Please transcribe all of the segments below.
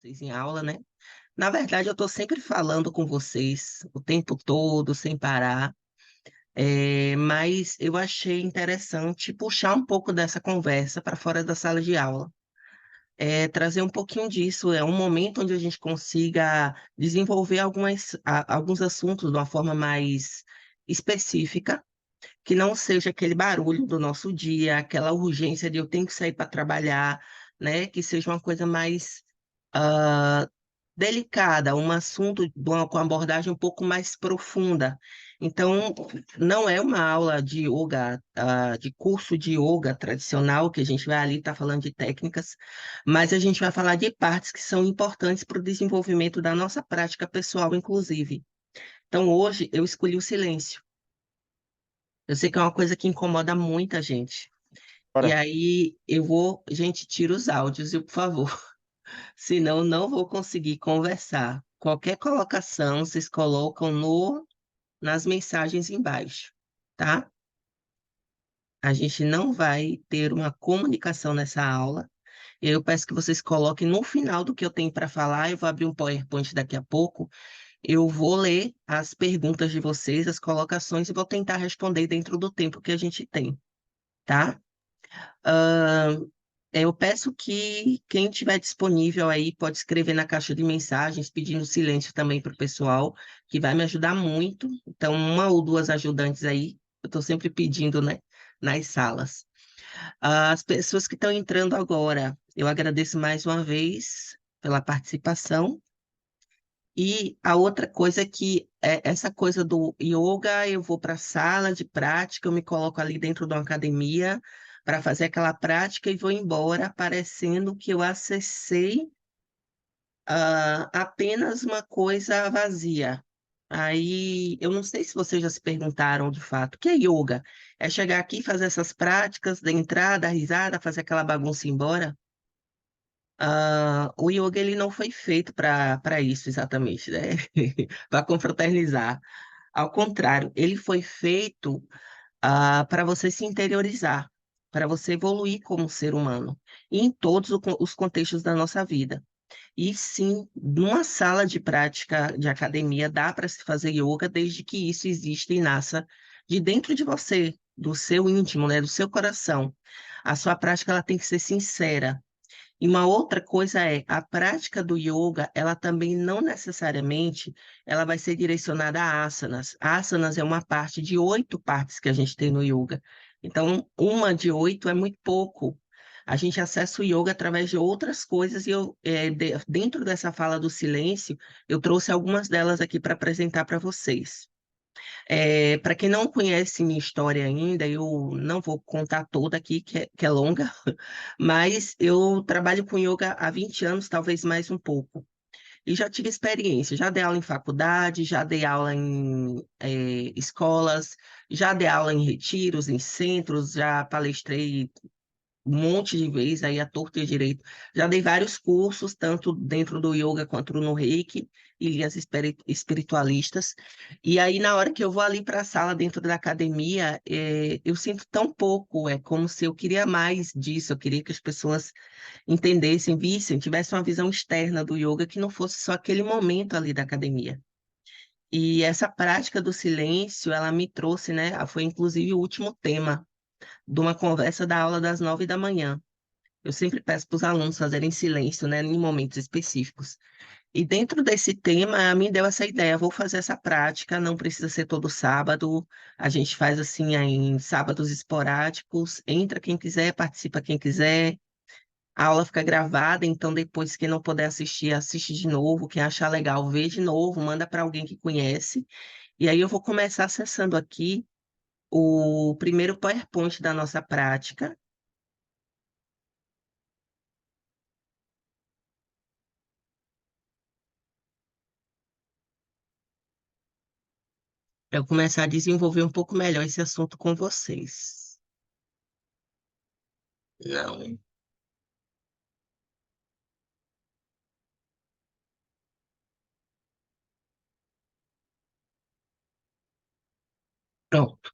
vocês em aula, né? Na verdade, eu estou sempre falando com vocês o tempo todo, sem parar, mas eu achei interessante puxar um pouco dessa conversa para fora da sala de aula. Trazer um pouquinho disso, é um momento onde a gente consiga desenvolver alguns assuntos de uma forma mais específica, que não seja aquele barulho do nosso dia, aquela urgência de eu tenho que sair para trabalhar, né? Que seja uma coisa mais ah, delicada, um assunto com abordagem um pouco mais profunda. Então, não é uma aula de yoga, de curso de yoga tradicional, que a gente vai ali estar falando de técnicas, mas a gente vai falar de partes que são importantes para o desenvolvimento da nossa prática pessoal, inclusive. Então, hoje eu escolhi o silêncio. Eu sei que é uma coisa que incomoda muita gente. E Bora. aí eu vou, gente, tira os áudios, viu, por favor. Senão eu não vou conseguir conversar. Qualquer colocação, vocês colocam nas mensagens embaixo, tá? A gente não vai ter uma comunicação nessa aula. Eu peço que vocês coloquem no final do que eu tenho para falar. Eu vou abrir um PowerPoint daqui a pouco. Eu vou ler as perguntas de vocês, as colocações, e vou tentar responder dentro do tempo que a gente tem, tá? Ahn, eu peço que quem tiver disponível aí pode escrever na caixa de mensagens, pedindo silêncio também para o pessoal, que vai me ajudar muito. Então, uma ou duas ajudantes aí, eu estou sempre pedindo, né, nas salas. As pessoas que estão entrando agora, eu agradeço mais uma vez pela participação. E a outra coisa é que essa coisa do yoga, eu vou para a sala de prática, eu me coloco ali dentro de uma academia para fazer aquela prática e vou embora, parecendo que eu acessei apenas uma coisa vazia. Aí, eu não sei se vocês já se perguntaram de fato, o que é yoga? É chegar aqui e fazer essas práticas, da entrada, dar risada, fazer aquela bagunça e ir embora? O yoga ele não foi feito para isso exatamente, né? Para confraternizar. Ao contrário, ele foi feito para você se interiorizar, para você evoluir como ser humano, e em todos os contextos da nossa vida. E sim, numa sala de prática de academia dá para se fazer yoga desde que isso exista e nasça de dentro de você, do seu íntimo, né? Do seu coração. A sua prática ela tem que ser sincera. E uma outra coisa é, a prática do yoga, ela também não necessariamente ela vai ser direcionada a asanas. Asanas é uma parte de 8 partes que a gente tem no yoga. Então, uma de 8 é muito pouco. A gente acessa o yoga através de outras coisas e dentro dessa fala do silêncio, eu trouxe algumas delas aqui para apresentar para vocês. Para quem não conhece minha história ainda, eu não vou contar toda aqui, que é longa, mas eu trabalho com yoga há 20 anos, talvez mais um pouco. E já tive experiência, já dei aula em faculdade, já dei aula em escolas, já dei aula em retiros, em centros, já palestrei um monte de vezes aí à torta e à direito. Já dei vários cursos, tanto dentro do yoga quanto no Reiki e linhas espiritualistas. E aí, na hora que eu vou ali para a sala dentro da academia, eu sinto tão pouco, é como se eu queria mais disso, eu queria que as pessoas entendessem, vissem, tivessem uma visão externa do yoga que não fosse só aquele momento ali da academia. E essa prática do silêncio, ela me trouxe, né? Foi inclusive o último tema de uma conversa da aula das 9 da manhã. Eu sempre peço para os alunos fazerem silêncio, né, em momentos específicos. E dentro desse tema, me deu essa ideia, vou fazer essa prática, não precisa ser todo sábado, a gente faz assim em sábados esporádicos, entra quem quiser, participa quem quiser, a aula fica gravada, então depois quem não puder assistir, assiste de novo, quem achar legal, vê de novo, manda para alguém que conhece. E aí eu vou começar acessando aqui o primeiro PowerPoint da nossa prática. Para eu começar a desenvolver um pouco melhor esse assunto com vocês. Não, pronto.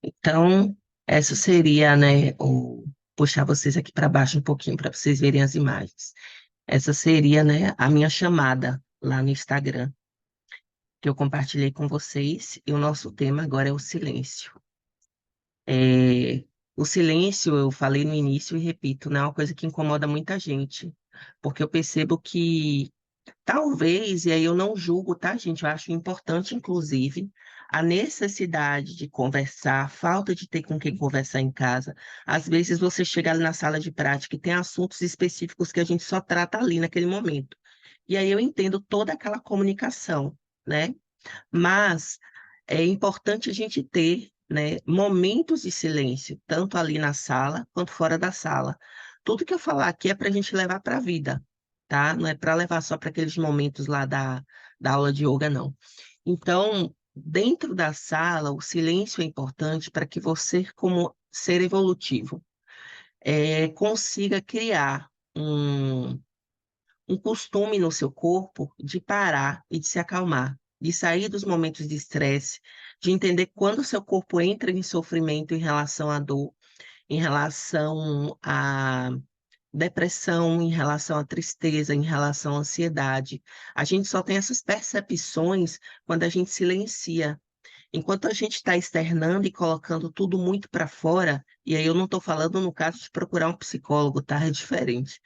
Então, essa seria, né, puxar vocês aqui para baixo um pouquinho para vocês verem as imagens. Essa seria, né, a minha chamada lá no Instagram, que eu compartilhei com vocês, e o nosso tema agora é o silêncio. É, o silêncio, eu falei no início e repito, né, é uma coisa que incomoda muita gente, porque eu percebo que talvez, e aí eu não julgo, tá, gente? Eu acho importante, inclusive, a necessidade de conversar, a falta de ter com quem conversar em casa. Às vezes você chega ali na sala de prática e tem assuntos específicos que a gente só trata ali naquele momento. E aí eu entendo toda aquela comunicação, né? Mas é importante a gente ter, né, momentos de silêncio, tanto ali na sala quanto fora da sala. Tudo que eu falar aqui é para a gente levar para a vida, tá? Não é para levar só para aqueles momentos lá da aula de yoga, não. Então, dentro da sala, o silêncio é importante para que você, como ser evolutivo, consiga criar um costume no seu corpo de parar e de se acalmar, de sair dos momentos de estresse, de entender quando o seu corpo entra em sofrimento em relação à dor, em relação à depressão, em relação à tristeza, em relação à ansiedade. A gente só tem essas percepções quando a gente silencia. Enquanto a gente está externando e colocando tudo muito para fora, e aí eu não estou falando no caso de procurar um psicólogo, tá? É diferente.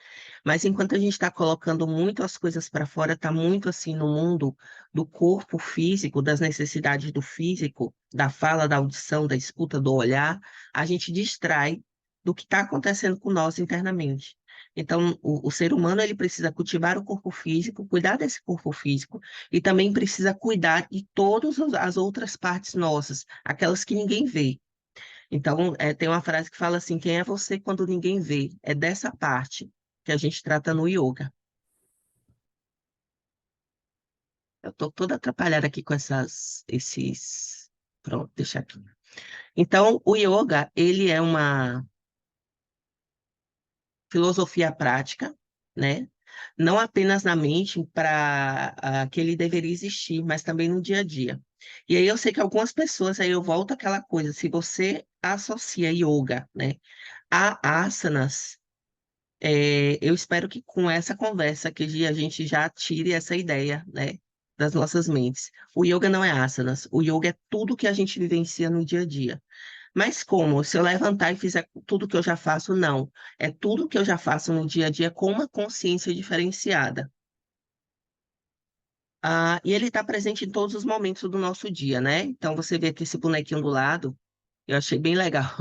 Mas enquanto a gente está colocando muito as coisas para fora, está muito assim no mundo do corpo físico, das necessidades do físico, da fala, da audição, da escuta, do olhar, a gente distrai do que está acontecendo com nós internamente. Então, o ser humano ele precisa cultivar o corpo físico, cuidar desse corpo físico, e também precisa cuidar de todas as outras partes nossas, aquelas que ninguém vê. Então, tem uma frase que fala assim: quem é você quando ninguém vê? É dessa parte que a gente trata no yoga. Eu estou toda atrapalhada aqui com esses. Pronto, deixa aqui. Então, o yoga, ele é uma filosofia prática, né? Não apenas na mente para que ele deveria existir, mas também no dia a dia. E aí eu sei que algumas pessoas, aí eu volto àquela coisa, se você associa yoga, né, a asanas, eu espero que com essa conversa que a gente já tire essa ideia, né, das nossas mentes. O yoga não é asanas, o yoga é tudo que a gente vivencia no dia a dia. Mas como? Se eu levantar e fizer tudo que eu já faço? Não. É tudo que eu já faço no dia a dia com uma consciência diferenciada. E ele está presente em todos os momentos do nosso dia, né? Então você vê aqui esse bonequinho do lado, eu achei bem legal,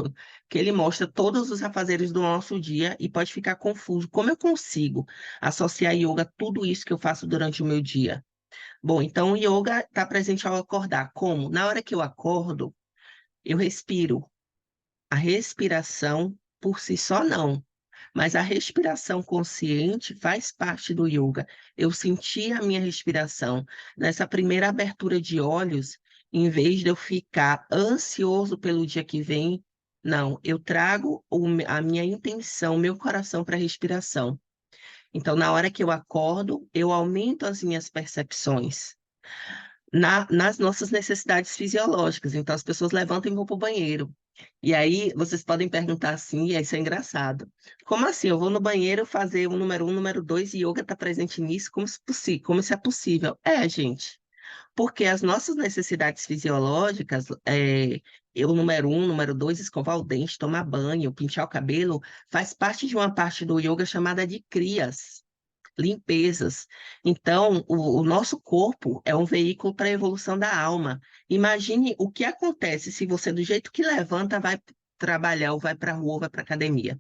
que ele mostra todos os afazeres do nosso dia e pode ficar confuso. Como eu consigo associar yoga a tudo isso que eu faço durante o meu dia? Bom, então o yoga está presente ao acordar. Como? Na hora que eu acordo, eu respiro. A respiração por si só não, mas a respiração consciente faz parte do yoga. Eu senti a minha respiração nessa primeira abertura de olhos, em vez de eu ficar ansioso pelo dia que vem, não, eu trago a minha intenção, meu coração para a respiração. Então, na hora que eu acordo, eu aumento as minhas percepções nas nossas necessidades fisiológicas. Então, as pessoas levantam e vão para o banheiro. E aí, vocês podem perguntar assim, e isso é engraçado. Como assim? Eu vou no banheiro fazer o número um, número dois, e yoga está presente nisso? Como se é possível? É, gente. Porque as nossas necessidades fisiológicas, o número um, número dois, escovar o dente, tomar banho, pintar o cabelo, faz parte de uma parte do yoga chamada de crias, limpezas. Então, o nosso corpo é um veículo para a evolução da alma. Imagine o que acontece se você, do jeito que levanta, vai trabalhar, ou vai para a rua, ou vai para academia.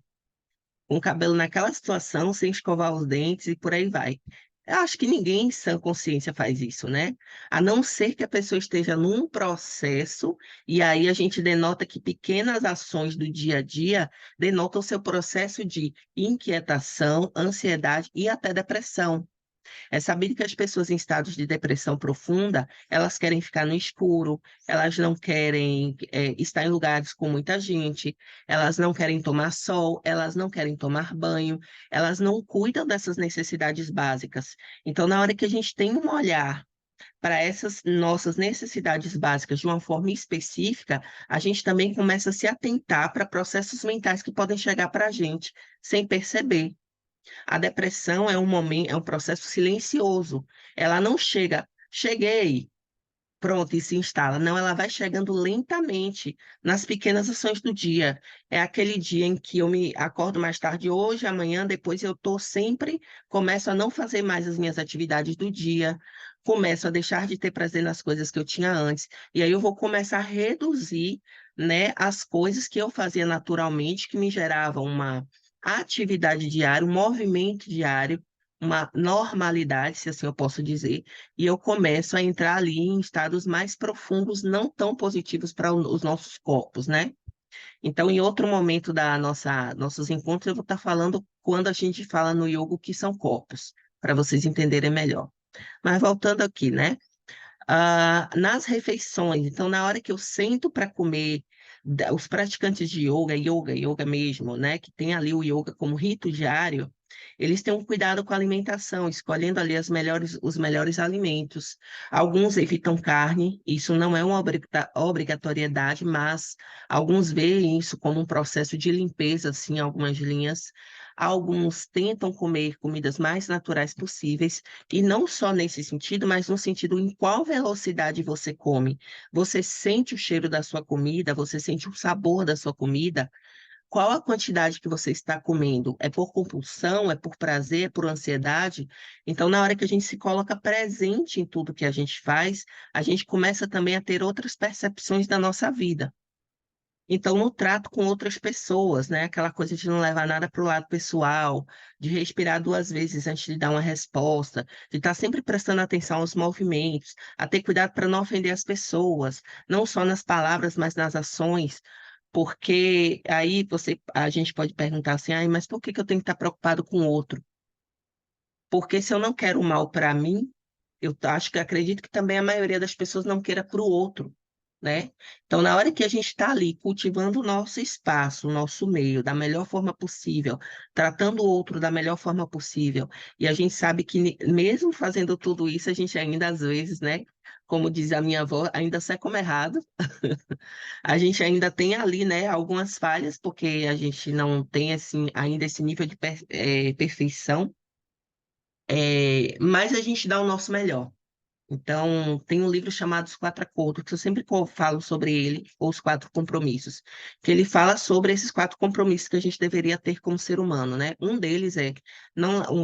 Com o cabelo naquela situação, sem escovar os dentes e por aí vai. Eu acho que ninguém em sã consciência faz isso, né? A não ser que a pessoa esteja num processo, e aí a gente denota que pequenas ações do dia a dia denotam o seu processo de inquietação, ansiedade e até depressão. É sabido que as pessoas em estados de depressão profunda, elas querem ficar no escuro, elas não querem estar em lugares com muita gente, elas não querem tomar sol, elas não querem tomar banho, elas não cuidam dessas necessidades básicas. Então, na hora que a gente tem um olhar para essas nossas necessidades básicas de uma forma específica, a gente também começa a se atentar para processos mentais que podem chegar para a gente sem perceber. A depressão é um momento, é um processo silencioso. Ela não chega, cheguei, pronto, e se instala. Não, ela vai chegando lentamente nas pequenas ações do dia. É aquele dia em que eu me acordo mais tarde hoje, amanhã, depois eu tô sempre, começo a não fazer mais as minhas atividades do dia, começo a deixar de ter prazer nas coisas que eu tinha antes, e aí eu vou começar a reduzir, né, as coisas que eu fazia naturalmente, que me geravam uma atividade diária, um movimento diário, uma normalidade, se assim eu posso dizer, e eu começo a entrar ali em estados mais profundos, não tão positivos para os nossos corpos, né? Então, em outro momento da nossos encontros, eu vou estar falando quando a gente fala no yoga o que são corpos, para vocês entenderem melhor. Mas voltando aqui, né? Nas refeições, então, na hora que eu sento para comer, os praticantes de yoga mesmo, né, que tem ali o yoga como rito diário, eles têm um cuidado com a alimentação, escolhendo ali os melhores alimentos. Alguns evitam carne, isso não é uma obrigatoriedade, mas alguns veem isso como um processo de limpeza, assim, algumas linhas. Alguns tentam comer comidas mais naturais possíveis, e não só nesse sentido, mas no sentido em qual velocidade você come. Você sente o cheiro da sua comida, você sente o sabor da sua comida. Qual a quantidade que você está comendo? É por compulsão, é por prazer, é por ansiedade? Então, na hora que a gente se coloca presente em tudo que a gente faz, a gente começa também a ter outras percepções da nossa vida. Então, no trato com outras pessoas, né? Aquela coisa de não levar nada para o lado pessoal, de respirar duas vezes antes de dar uma resposta, de estar sempre prestando atenção aos movimentos, a ter cuidado para não ofender as pessoas, não só nas palavras, mas nas ações, porque aí a gente pode perguntar assim, ai, mas por que que eu tenho que estar preocupado com o outro? Porque se eu não quero o mal para mim, eu acho que acredito que também a maioria das pessoas não queira para o outro, né? Então, na hora que a gente está ali cultivando o nosso espaço, o nosso meio, da melhor forma possível, tratando o outro da melhor forma possível, e a gente sabe que mesmo fazendo tudo isso, a gente ainda às vezes, né? Como diz a minha avó, ainda sai como errado. A gente ainda tem ali, né, algumas falhas, porque a gente não tem assim, ainda esse nível de perfeição, mas a gente dá o nosso melhor. Então, tem um livro chamado Os Quatro Acordos, que eu sempre falo sobre ele, ou Os Quatro Compromissos, que ele fala sobre esses quatro compromissos que a gente deveria ter como ser humano, né? Um deles é,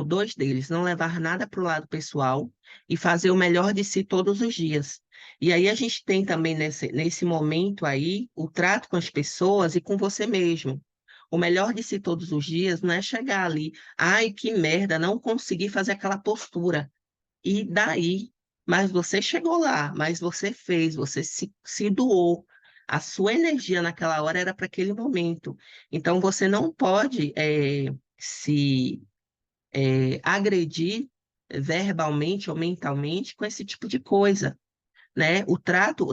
dois deles, não levar nada para o lado pessoal e fazer o melhor de si todos os dias. E aí a gente tem também nesse momento aí o trato com as pessoas e com você mesmo. O melhor de si todos os dias não é chegar ali, ai, que merda, não consegui fazer aquela postura. E daí? Mas você chegou lá, mas você fez, você se doou. A sua energia naquela hora era para aquele momento. Então você não pode se agredir verbalmente ou mentalmente com esse tipo de coisa, né? O trato,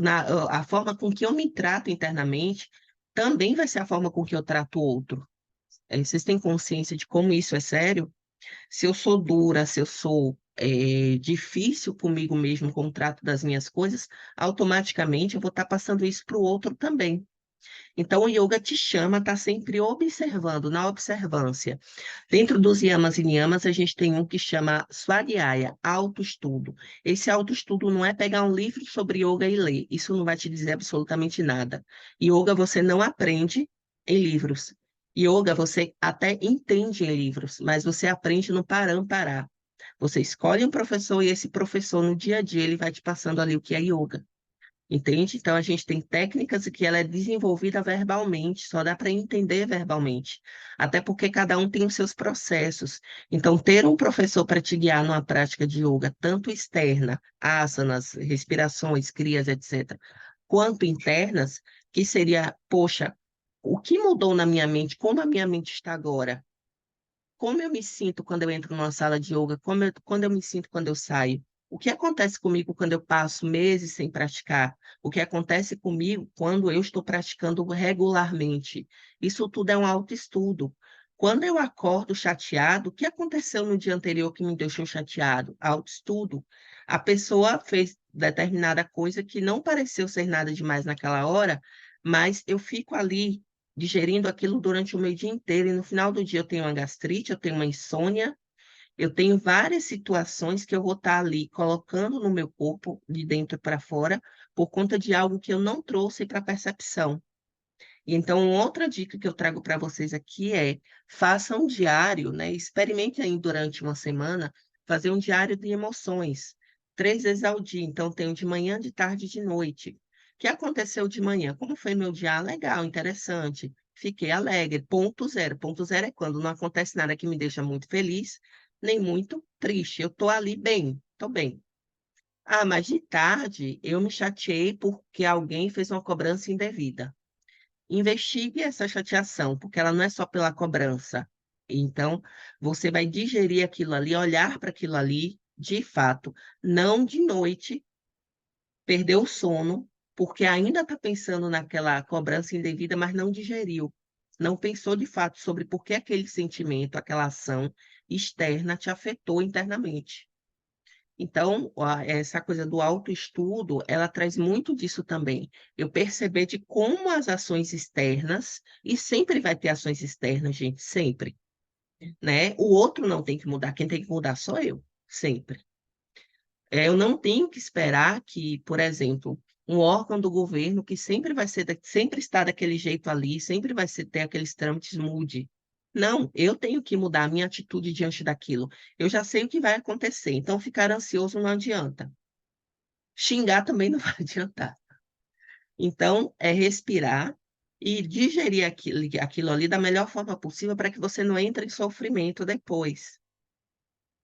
a forma com que eu me trato internamente também vai ser a forma com que eu trato o outro. Vocês têm consciência de como isso é sério? Se eu sou dura, se eu sou difícil comigo mesmo com o trato das minhas coisas, automaticamente eu vou estar passando isso para o outro também. Então, o yoga te chama a estar sempre observando, na observância. Dentro dos yamas e niyamas, a gente tem um que chama Svadhyaya, autoestudo. Esse autoestudo não é pegar um livro sobre yoga e ler, isso não vai te dizer absolutamente nada. Yoga você não aprende em livros. Yoga você até entende em livros, mas você aprende no parar. Você escolhe um professor e esse professor, no dia a dia, ele vai te passando ali o que é yoga. Entende? Então, a gente tem técnicas que ela é desenvolvida verbalmente, só dá para entender verbalmente. Até porque cada um tem os seus processos. Então, ter um professor para te guiar numa prática de yoga, tanto externa, asanas, respirações, crias, etc., quanto internas, que seria, poxa, o que mudou na minha mente? Como a minha mente está agora? Como eu me sinto quando eu entro numa sala de yoga? Quando eu me sinto quando eu saio? O que acontece comigo quando eu passo meses sem praticar? O que acontece comigo quando eu estou praticando regularmente? Isso tudo é um autoestudo. Quando eu acordo chateado, o que aconteceu no dia anterior que me deixou chateado? Autoestudo. A pessoa fez determinada coisa que não pareceu ser nada demais naquela hora, mas eu fico ali. digerindo aquilo durante o meu dia inteiro, e no final do dia eu tenho uma gastrite, eu tenho uma insônia, eu tenho várias situações que eu vou estar ali colocando no meu corpo, de dentro para fora, por conta de algo que eu não trouxe para a percepção. E então, outra dica que eu trago para vocês aqui é: faça um diário, né? Experimente aí durante uma semana fazer um diário de emoções, 3 vezes ao dia. Então, tenho de manhã, de tarde e de noite. O que aconteceu de manhã? Como foi meu dia? Ah, legal, interessante. Fiquei alegre. Ponto zero. Ponto zero é quando não acontece nada que me deixa muito feliz, nem muito triste. Eu estou ali bem, estou bem. Ah, mas de tarde eu me chateei porque alguém fez uma cobrança indevida. Investigue essa chateação, porque ela não é só pela cobrança. Então, você vai digerir aquilo ali, olhar para aquilo ali, de fato, não de noite, perder o sono, porque ainda está pensando naquela cobrança indevida, mas não digeriu. Não pensou de fato sobre por que aquele sentimento, aquela ação externa te afetou internamente. Então, essa coisa do autoestudo, ela traz muito disso também. Eu perceber de como as ações externas, e sempre vai ter ações externas, gente, sempre, né? O outro não tem que mudar, quem tem que mudar sou eu, sempre. Eu não tenho que esperar que, por exemplo, um órgão do governo que sempre vai ser, sempre está daquele jeito ali, sempre vai ser, ter aqueles trâmites, mude. Não, eu tenho que mudar a minha atitude diante daquilo. Eu já sei o que vai acontecer, então ficar ansioso não adianta. Xingar também não vai adiantar. Então, é respirar e digerir aquilo ali da melhor forma possível para que você não entre em sofrimento depois.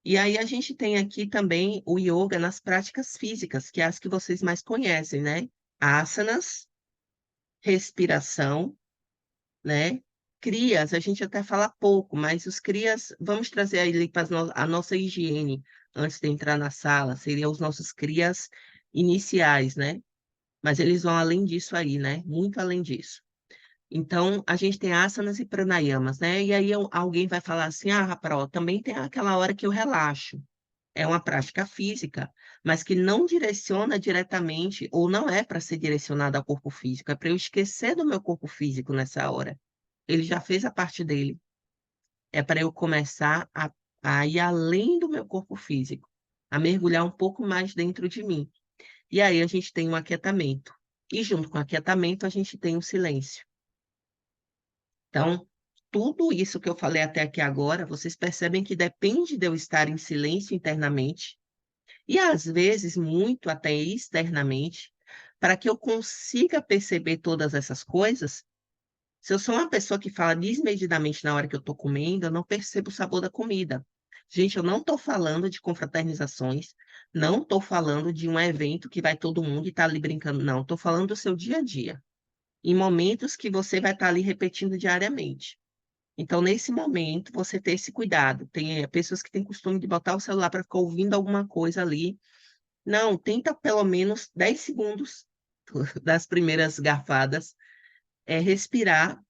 E aí a gente tem aqui também o yoga nas práticas físicas, que é as que vocês mais conhecem, né? Asanas, respiração, né? Crias, a gente até fala pouco, mas os crias, vamos trazer ali para a nossa higiene antes de entrar na sala, seriam os nossos crias iniciais, né? Mas eles vão além disso aí, né? Muito além disso. Então, a gente tem asanas e pranayamas, né? E aí alguém vai falar assim, ah, Rafael, também tem aquela hora que eu relaxo. É uma prática física, mas que não direciona diretamente, ou não é para ser direcionada ao corpo físico, é para eu esquecer do meu corpo físico nessa hora. Ele já fez a parte dele. É para eu começar a ir além do meu corpo físico, a mergulhar um pouco mais dentro de mim. E aí a gente tem um aquietamento. E junto com o aquietamento, a gente tem o silêncio. Então, tudo isso que eu falei até aqui agora, vocês percebem que depende de eu estar em silêncio internamente, e às vezes muito até externamente, para que eu consiga perceber todas essas coisas. Se eu sou uma pessoa que fala desmedidamente na hora que eu estou comendo, eu não percebo o sabor da comida. Gente, eu não estou falando de confraternizações, não estou falando de um evento que vai todo mundo e está ali brincando, não. Estou falando do seu dia a dia, em momentos que você vai estar ali repetindo diariamente. Então, nesse momento, você ter esse cuidado. Tem pessoas que têm costume de botar o celular para ficar ouvindo alguma coisa ali. Não, tenta pelo menos 10 segundos das primeiras garfadas, respirar,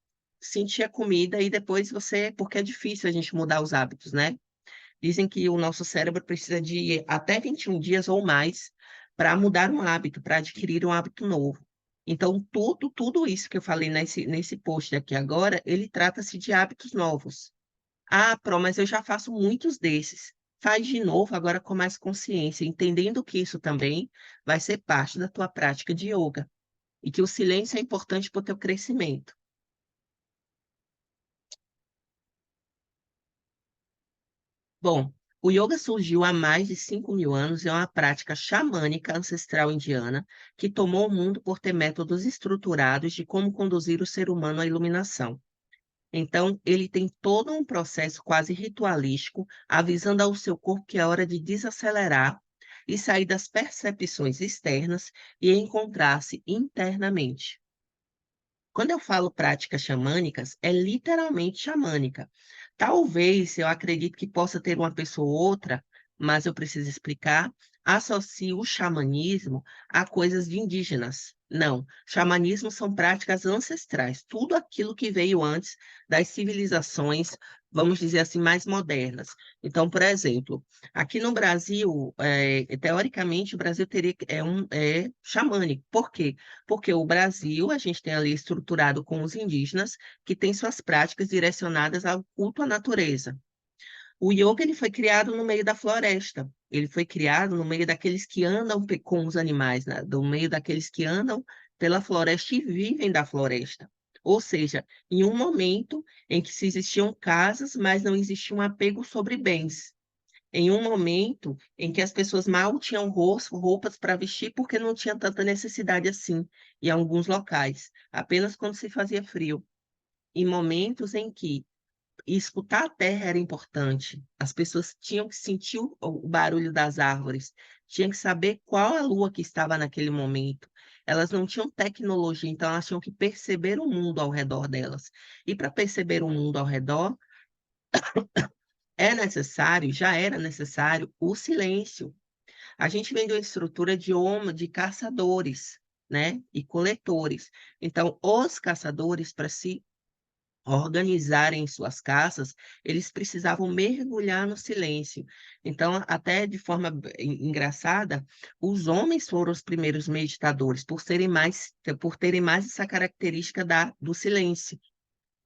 sentir a comida e depois você, porque é difícil a gente mudar os hábitos, né? Dizem que o nosso cérebro precisa de até 21 dias ou mais para mudar um hábito, para adquirir um hábito novo. Então, tudo isso que eu falei nesse post aqui agora, ele trata-se de hábitos novos. Ah, mas eu já faço muitos desses. Faz de novo, agora com mais consciência, entendendo que isso também vai ser parte da tua prática de yoga e que o silêncio é importante para o teu crescimento. Bom, o yoga surgiu há mais de 5.000 anos e é uma prática xamânica ancestral indiana que tomou o mundo por ter métodos estruturados de como conduzir o ser humano à iluminação. Então, ele tem todo um processo quase ritualístico, avisando ao seu corpo que é hora de desacelerar e sair das percepções externas e encontrar-se internamente. Quando eu falo práticas xamânicas, é literalmente xamânica. Talvez eu acredito que possa ter uma pessoa ou outra, mas eu preciso explicar. associe o xamanismo a coisas de indígenas. Não, xamanismo são práticas ancestrais, tudo aquilo que veio antes das civilizações, vamos dizer assim, mais modernas. Então, por exemplo, aqui no Brasil, teoricamente, o Brasil teria é xamânico. Por quê? Porque o Brasil, a gente tem ali estruturado com os indígenas, que têm suas práticas direcionadas ao culto à natureza. O yoga ele foi criado no meio da floresta. Ele foi criado no meio daqueles que andam com os animais, né? No meio daqueles que andam pela floresta e vivem da floresta. Ou seja, em um momento em que se existiam casas, mas não existia um apego sobre bens. Em um momento em que as pessoas mal tinham roupas para vestir porque não tinha tanta necessidade assim, em alguns locais, apenas quando se fazia frio. Em momentos em que e escutar a terra era importante. As pessoas tinham que sentir o barulho das árvores, tinham que saber qual a lua que estava naquele momento. Elas não tinham tecnologia, então elas tinham que perceber o mundo ao redor delas. E para perceber o mundo ao redor, já era necessário o silêncio. A gente vem de uma estrutura de caçadores, né, e coletores. Então, os caçadores, para se organizarem suas caças, eles precisavam mergulhar no silêncio. Então, até de forma engraçada, os homens foram os primeiros meditadores, por terem mais essa característica do silêncio,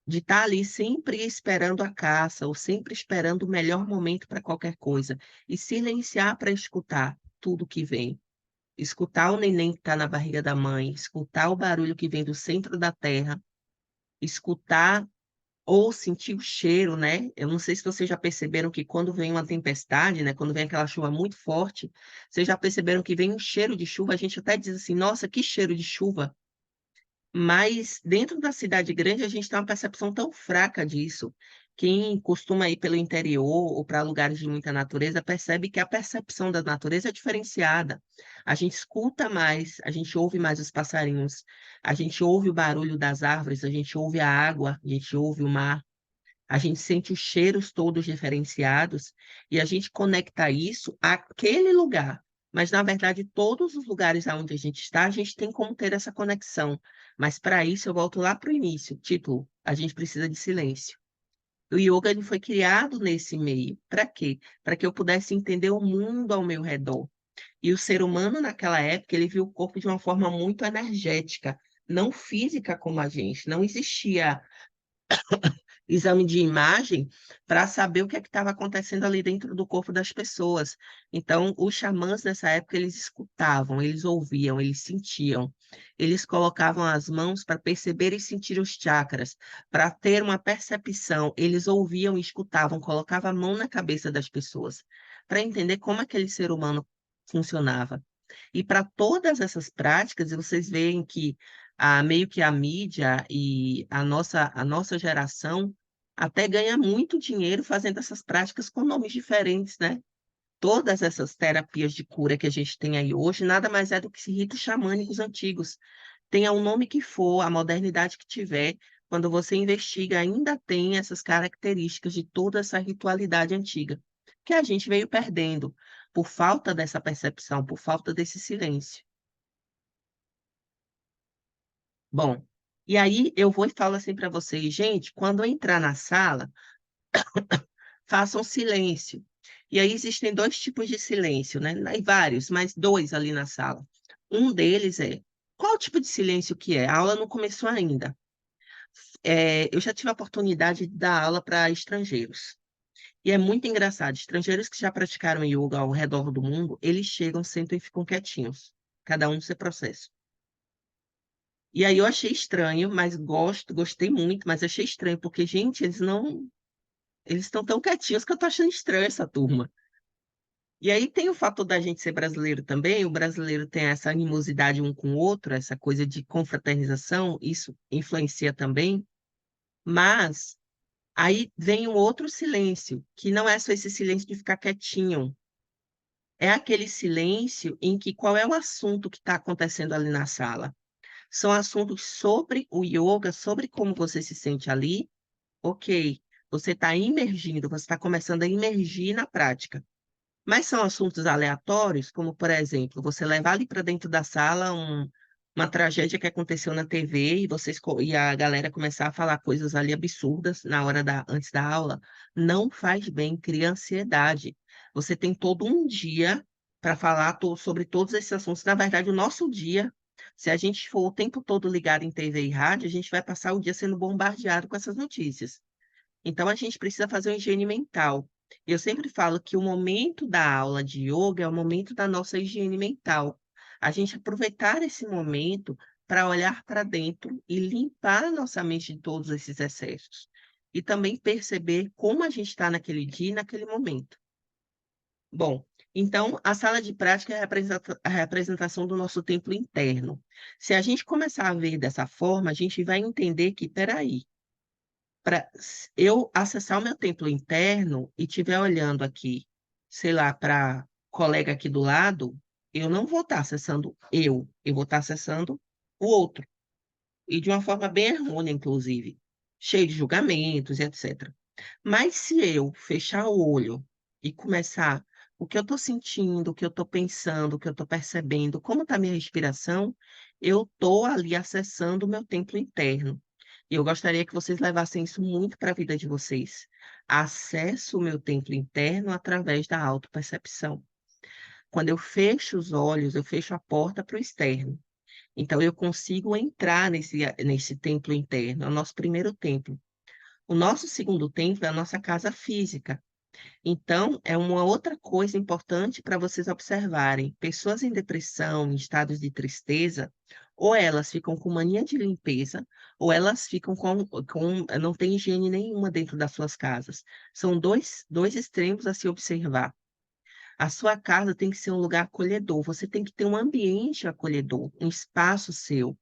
de estar ali sempre esperando a caça, ou sempre esperando o melhor momento para qualquer coisa, e silenciar para escutar tudo que vem. Escutar o neném que está na barriga da mãe, escutar o barulho que vem do centro da terra, escutar ou sentir o cheiro, né? Eu não sei se vocês já perceberam que quando vem uma tempestade, né? Quando vem aquela chuva muito forte, vocês já perceberam que vem um cheiro de chuva, a gente até diz assim, nossa, que cheiro de chuva. Mas dentro da cidade grande a gente tem uma percepção tão fraca disso. Quem costuma ir pelo interior ou para lugares de muita natureza percebe que a percepção da natureza é diferenciada. A gente escuta mais, a gente ouve mais os passarinhos, a gente ouve o barulho das árvores, a gente ouve a água, a gente ouve o mar. A gente sente os cheiros todos diferenciados e a gente conecta isso àquele lugar. Mas, na verdade, todos os lugares onde a gente está, a gente tem como ter essa conexão. Mas, para isso, eu volto lá para o início. Título: a gente precisa de silêncio. O yoga ele foi criado nesse meio. Para quê? Para que eu pudesse entender o mundo ao meu redor. E o ser humano, naquela época, ele viu o corpo de uma forma muito energética, não física como a gente. Não existia exame de imagem para saber o que é que estava acontecendo ali dentro do corpo das pessoas. Então, os xamãs nessa época eles escutavam, eles ouviam, eles sentiam. Eles colocavam as mãos para perceber e sentir os chakras, para ter uma percepção. Eles ouviam e escutavam, colocavam a mão na cabeça das pessoas, para entender como aquele ser humano funcionava. E para todas essas práticas, vocês veem que meio que a mídia e a nossa geração até ganha muito dinheiro fazendo essas práticas com nomes diferentes, né? Todas essas terapias de cura que a gente tem aí hoje, nada mais é do que ritos xamânicos antigos. Tenha o nome que for, a modernidade que tiver, quando você investiga, ainda tem essas características de toda essa ritualidade antiga, que a gente veio perdendo por falta dessa percepção, por falta desse silêncio. Bom, e aí eu vou e falo assim para vocês, gente, quando eu entrar na sala, façam silêncio. E aí existem dois tipos de silêncio, né? E vários, mas dois ali na sala. Um deles é, qual tipo de silêncio que é? A aula não começou ainda. Eu já tive a oportunidade de dar aula para estrangeiros. E é muito engraçado, estrangeiros que já praticaram yoga ao redor do mundo, eles chegam, sentam e ficam quietinhos, cada um no seu processo. E aí eu achei estranho, mas gostei muito, mas achei estranho, porque, gente, eles estão tão quietinhos que eu tô achando estranho essa turma. E aí tem o fator da gente ser brasileiro também, o brasileiro tem essa animosidade um com o outro, essa coisa de confraternização, isso influencia também, mas aí vem um outro silêncio, que não é só esse silêncio de ficar quietinho, é aquele silêncio em que qual é o assunto que está acontecendo ali na sala? São assuntos sobre o yoga, sobre como você se sente ali, ok, você está imergindo, você está começando a imergir na prática. Mas são assuntos aleatórios, como, por exemplo, você levar ali para dentro da sala uma tragédia que aconteceu na TV e e a galera começar a falar coisas ali absurdas na hora antes da aula, não faz bem, cria ansiedade. Você tem todo um dia para falar sobre todos esses assuntos. Na verdade, o nosso dia, se a gente for o tempo todo ligado em TV e rádio, a gente vai passar o dia sendo bombardeado com essas notícias. Então, a gente precisa fazer uma higiene mental. Eu sempre falo que o momento da aula de yoga é o momento da nossa higiene mental. A gente aproveitar esse momento para olhar para dentro e limpar a nossa mente de todos esses excessos. E também perceber como a gente está naquele dia e naquele momento. Bom, então a sala de prática é a representação do nosso templo interno. Se a gente começar a ver dessa forma, a gente vai entender que, peraí, para eu acessar o meu templo interno e estiver olhando aqui, sei lá, para colega aqui do lado, eu não vou estar acessando eu vou estar acessando o outro. E de uma forma bem errônea, inclusive, cheio de julgamentos e etc. Mas se eu fechar o olho e começar o que eu estou sentindo, o que eu estou pensando, o que eu estou percebendo, como está a minha respiração, eu estou ali acessando o meu templo interno. E eu gostaria que vocês levassem isso muito para a vida de vocês. Acesso o meu templo interno através da autopercepção. Quando eu fecho os olhos, eu fecho a porta para o externo. Então, eu consigo entrar nesse templo interno, é o nosso primeiro templo. O nosso segundo templo é a nossa casa física. Então, é uma outra coisa importante para vocês observarem. Pessoas em depressão, em estados de tristeza, ou elas ficam com mania de limpeza, ou elas ficam não tem higiene nenhuma dentro das suas casas. São dois extremos a se observar. A sua casa tem que ser um lugar acolhedor. Você tem que ter um ambiente acolhedor, um espaço seu.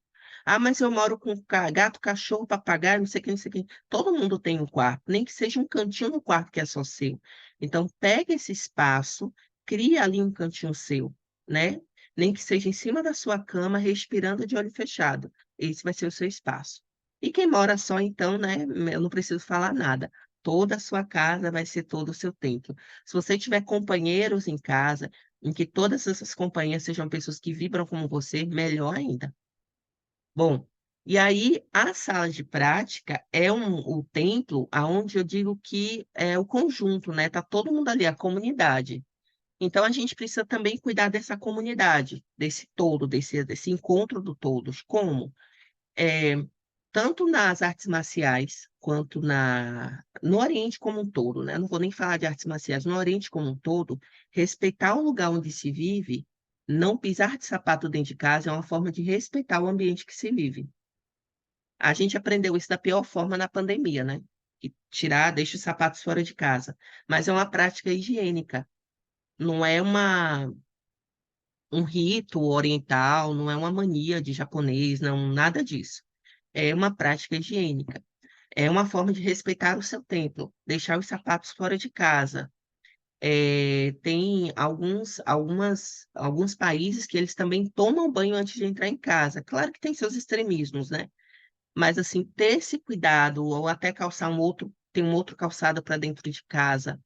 Ah, mas eu moro com gato, cachorro, papagaio, não sei o que, não sei o que. Todo mundo tem um quarto, nem que seja um cantinho no quarto que é só seu. Então, pega esse espaço, cria ali um cantinho seu, né? Nem que seja em cima da sua cama, respirando de olho fechado. Esse vai ser o seu espaço. E quem mora só, então, né? Eu não preciso falar nada. Toda a sua casa vai ser todo o seu templo. Se você tiver companheiros em casa, em que todas essas companhias sejam pessoas que vibram como você, melhor ainda. Bom, e aí a sala de prática é o templo aonde eu digo que é o conjunto, né? Tá todo mundo ali, a comunidade. Então a gente precisa também cuidar dessa comunidade, desse todo, desse encontro do todos. Como? É, tanto nas artes marciais quanto no Oriente como um todo, né? Não vou nem falar de artes marciais, no Oriente como um todo, respeitar o lugar onde se vive, não pisar de sapato dentro de casa é uma forma de respeitar o ambiente que se vive. A gente aprendeu isso da pior forma na pandemia, né? Que tirar, deixa os sapatos fora de casa. Mas é uma prática higiênica, não é um rito oriental, não é uma mania de japonês, não, nada disso. É uma prática higiênica. É uma forma de respeitar o seu templo, deixar os sapatos fora de casa. Tem alguns países que eles também tomam banho antes de entrar em casa. Claro que tem seus extremismos, né? Mas assim, ter esse cuidado, ou até calçar tem um outro calçado para dentro de casa,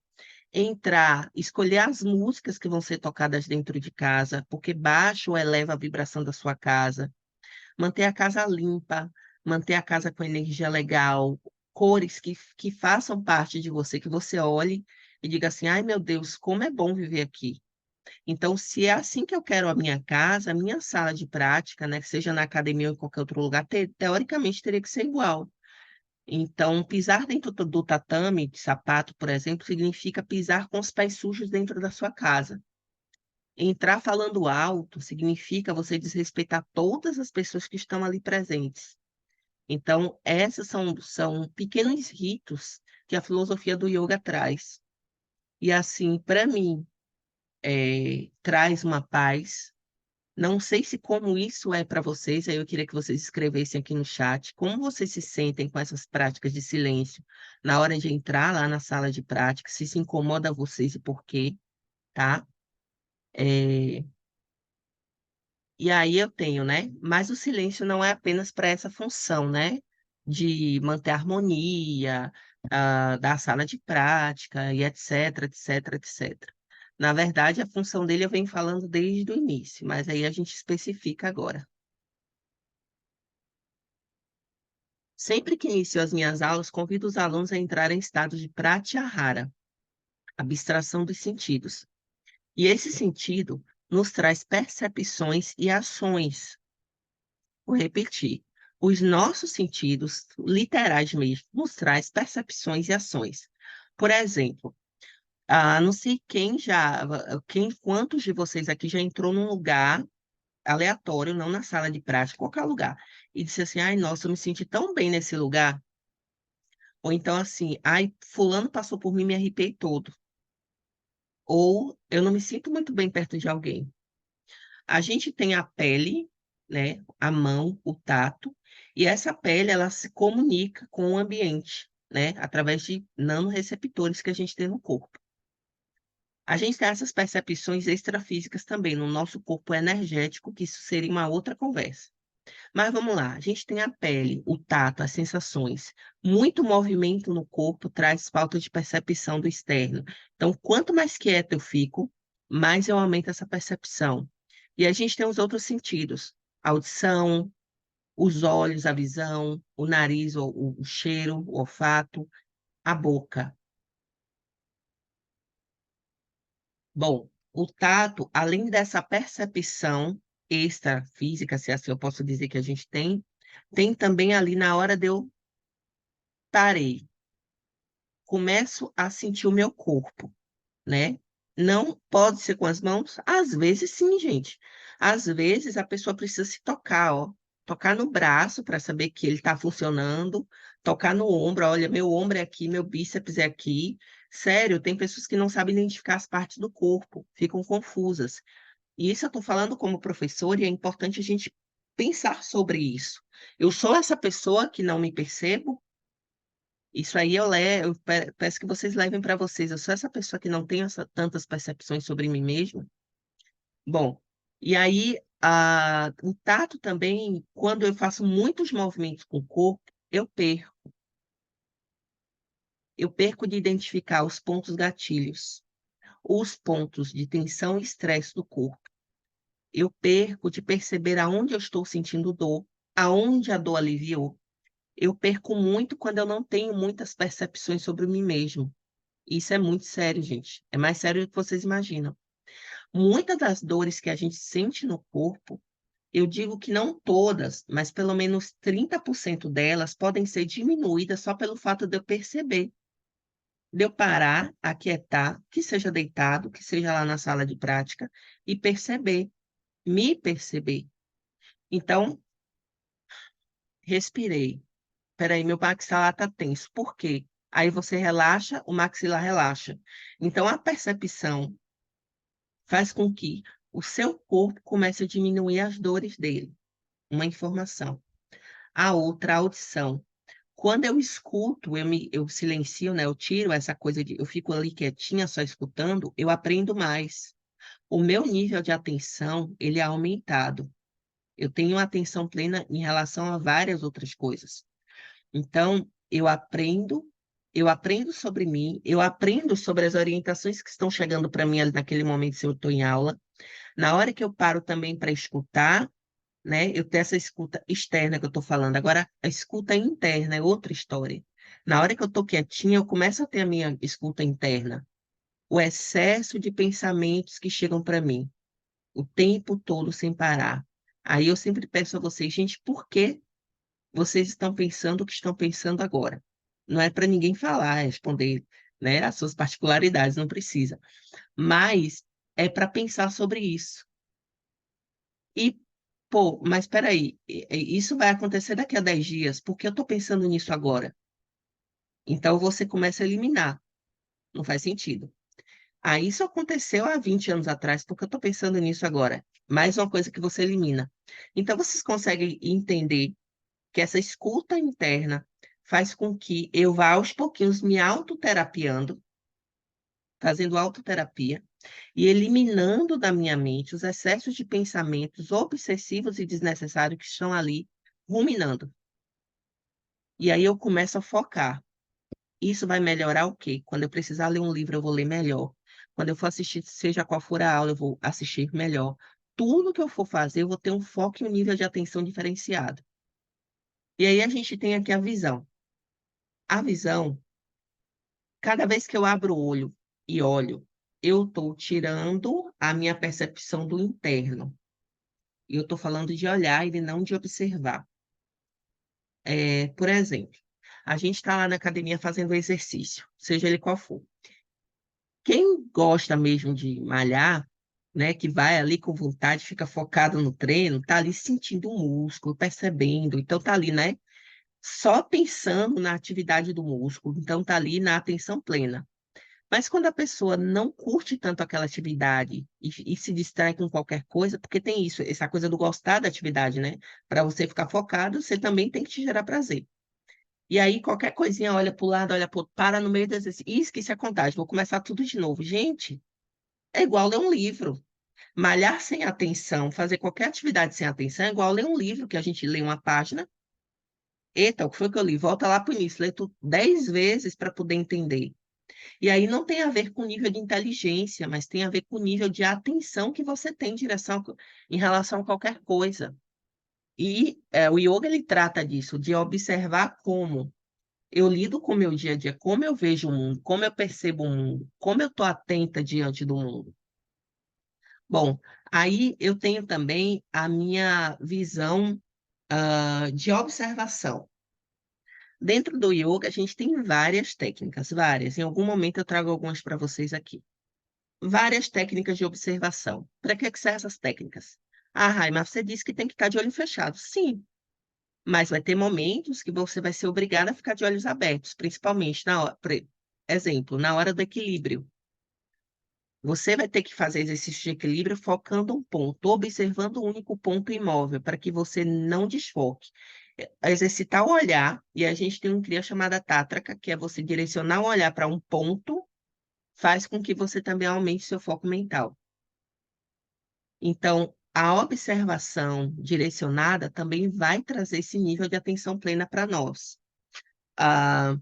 entrar, escolher as músicas que vão ser tocadas dentro de casa, porque baixa ou eleva a vibração da sua casa, manter a casa limpa, manter a casa com energia legal, cores que façam parte de você, que você olhe e diga assim: ai meu Deus, como é bom viver aqui. Então, se é assim que eu quero a minha casa, a minha sala de prática, né, que seja na academia ou em qualquer outro lugar, teoricamente teria que ser igual. Então, pisar dentro do tatame de sapato, por exemplo, significa pisar com os pés sujos dentro da sua casa. Entrar falando alto significa você desrespeitar todas as pessoas que estão ali presentes. Então, esses são pequenos ritos que a filosofia do yoga traz. E assim, para mim, traz uma paz. Não sei se como isso é para vocês, aí eu queria que vocês escrevessem aqui no chat como vocês se sentem com essas práticas de silêncio na hora de entrar lá na sala de prática, se isso incomoda vocês e por quê, tá? É, E aí eu tenho, né? Mas o silêncio não é apenas para essa função, né? De manter a harmonia, da sala de prática e etc, etc, etc. Na verdade, a função dele eu venho falando desde o início, mas aí a gente especifica agora. Sempre que inicio as minhas aulas, convido os alunos a entrar em estado de pratyahara, abstração dos sentidos. E esse sentido nos traz percepções e ações. Vou repetir. Os nossos sentidos, literais mesmo, nos traz percepções e ações. Por exemplo, não sei quantos de vocês aqui já entrou num lugar aleatório, não na sala de prática, qualquer lugar, e disse assim, ai, nossa, eu me senti tão bem nesse lugar. Ou então assim, ai, fulano passou por mim e me arrepiei todo. Ou eu não me sinto muito bem perto de alguém. A gente tem a pele, né, a mão, o tato, e essa pele ela se comunica com o ambiente, né, através de nanorreceptores que a gente tem no corpo. A gente tem essas percepções extrafísicas também no nosso corpo energético, que isso seria uma outra conversa. Mas vamos lá, a gente tem a pele, o tato, as sensações. Muito movimento no corpo traz falta de percepção do externo. Então, quanto mais quieto eu fico, mais eu aumento essa percepção. E a gente tem os outros sentidos: a audição, os olhos, a visão, o nariz, o cheiro, o olfato, a boca. Bom, o tato, além dessa percepção extrafísica, se assim eu posso dizer que a gente tem também ali na hora de eu parei, começo a sentir o meu corpo, né? Não pode ser com as mãos? Às vezes sim, gente. Às vezes a pessoa precisa se tocar, ó. Tocar no braço para saber que ele está funcionando, tocar no ombro, olha, meu ombro é aqui, meu bíceps é aqui. Sério, tem pessoas que não sabem identificar as partes do corpo, ficam confusas. E isso eu estou falando como professor, e é importante a gente pensar sobre isso. Eu sou essa pessoa que não me percebo? Isso aí eu peço que vocês levem para vocês. Eu sou essa pessoa que não tem tantas percepções sobre mim mesma. Bom, e aí o tato também, quando eu faço muitos movimentos com o corpo, eu perco. Eu perco de identificar os pontos gatilhos, os pontos de tensão e estresse do corpo. Eu perco de perceber aonde eu estou sentindo dor, aonde a dor aliviou. Eu perco muito quando eu não tenho muitas percepções sobre mim mesmo. Isso é muito sério, gente. É mais sério do que vocês imaginam. Muitas das dores que a gente sente no corpo, eu digo que não todas, mas pelo menos 30% delas podem ser diminuídas só pelo fato de eu perceber, de eu parar, aquietar, que seja deitado, que seja lá na sala de prática, e perceber, me perceber. Então, respirei. Peraí, meu maxilar está tenso. Por quê? Aí você relaxa, o maxilar relaxa. Então, a percepção faz com que o seu corpo comece a diminuir as dores dele. Uma informação. A outra, a audição. Quando eu escuto, eu silencio, né? Eu tiro essa coisa de, eu fico ali quietinha, só escutando, eu aprendo mais. O meu nível de atenção, ele é aumentado. Eu tenho atenção plena em relação a várias outras coisas. Então, eu aprendo sobre mim, eu aprendo sobre as orientações que estão chegando para mim ali naquele momento se eu estou em aula. Na hora que eu paro também para escutar, né? Eu tenho essa escuta externa que eu estou falando. Agora, a escuta interna é outra história. Na hora que eu estou quietinha, eu começo a ter a minha escuta interna. O excesso de pensamentos que chegam para mim, o tempo todo sem parar. Aí eu sempre peço a vocês, gente, por que vocês estão pensando o que estão pensando agora? Não é para ninguém falar, responder, né, as suas particularidades, não precisa. Mas é para pensar sobre isso. E, pô, mas espera aí, isso vai acontecer daqui a 10 dias, por que eu estou pensando nisso agora? Então você começa a eliminar, não faz sentido. Aí isso aconteceu há 20 anos atrás, porque eu estou pensando nisso agora. Mais uma coisa que você elimina. Então vocês conseguem entender que essa escuta interna faz com que eu vá aos pouquinhos me autoterapiando, fazendo autoterapia e eliminando da minha mente os excessos de pensamentos obsessivos e desnecessários que estão ali ruminando. E aí eu começo a focar. Isso vai melhorar o quê? Quando eu precisar ler um livro, eu vou ler melhor. Quando eu for assistir, seja qual for a aula, eu vou assistir melhor. Tudo que eu for fazer, eu vou ter um foco e um nível de atenção diferenciado. E aí a gente tem aqui a visão. A visão, cada vez que eu abro o olho e olho, eu estou tirando a minha percepção do interno. E eu estou falando de olhar e não de observar. Por exemplo, a gente está lá na academia fazendo exercício, seja ele qual for. Quem gosta mesmo de malhar, né, que vai ali com vontade, fica focado no treino, tá ali sentindo o músculo, percebendo, então tá ali, né, só pensando na atividade do músculo, então tá ali na atenção plena. Mas quando a pessoa não curte tanto aquela atividade e se distrai com qualquer coisa, porque tem isso, essa coisa do gostar da atividade, né? Para você ficar focado, você também tem que te gerar prazer. E aí, qualquer coisinha, olha para o lado, olha para o outro, para no meio do exercício. E esquece a contagem, vou começar tudo de novo. Gente, é igual ler um livro. Malhar sem atenção, fazer qualquer atividade sem atenção, é igual ler um livro, que a gente lê uma página. Eita, o que foi que eu li? Volta lá para o início, lê tudo 10 vezes para poder entender. E aí não tem a ver com o nível de inteligência, mas tem a ver com o nível de atenção que você tem em relação a qualquer coisa. E o yoga ele trata disso, de observar como eu lido com o meu dia a dia, como eu vejo o mundo, como eu percebo o mundo, como eu estou atenta diante do mundo. Bom, aí eu tenho também a minha visão de observação. Dentro do yoga, a gente tem várias técnicas, várias. Em algum momento eu trago algumas para vocês aqui. Várias técnicas de observação. Para que servem essas técnicas? Ah, Rai, mas você disse que tem que estar de olho fechado. Sim, mas vai ter momentos que você vai ser obrigada a ficar de olhos abertos, principalmente na hora, exemplo, na hora do equilíbrio. Você vai ter que fazer exercício de equilíbrio focando um ponto, observando um único ponto imóvel, para que você não desfoque. Exercitar o olhar, e a gente tem um cria chamada tátraca, que é você direcionar o olhar para um ponto, faz com que você também aumente seu foco mental. Então, a observação direcionada também vai trazer esse nível de atenção plena para nós. Ah,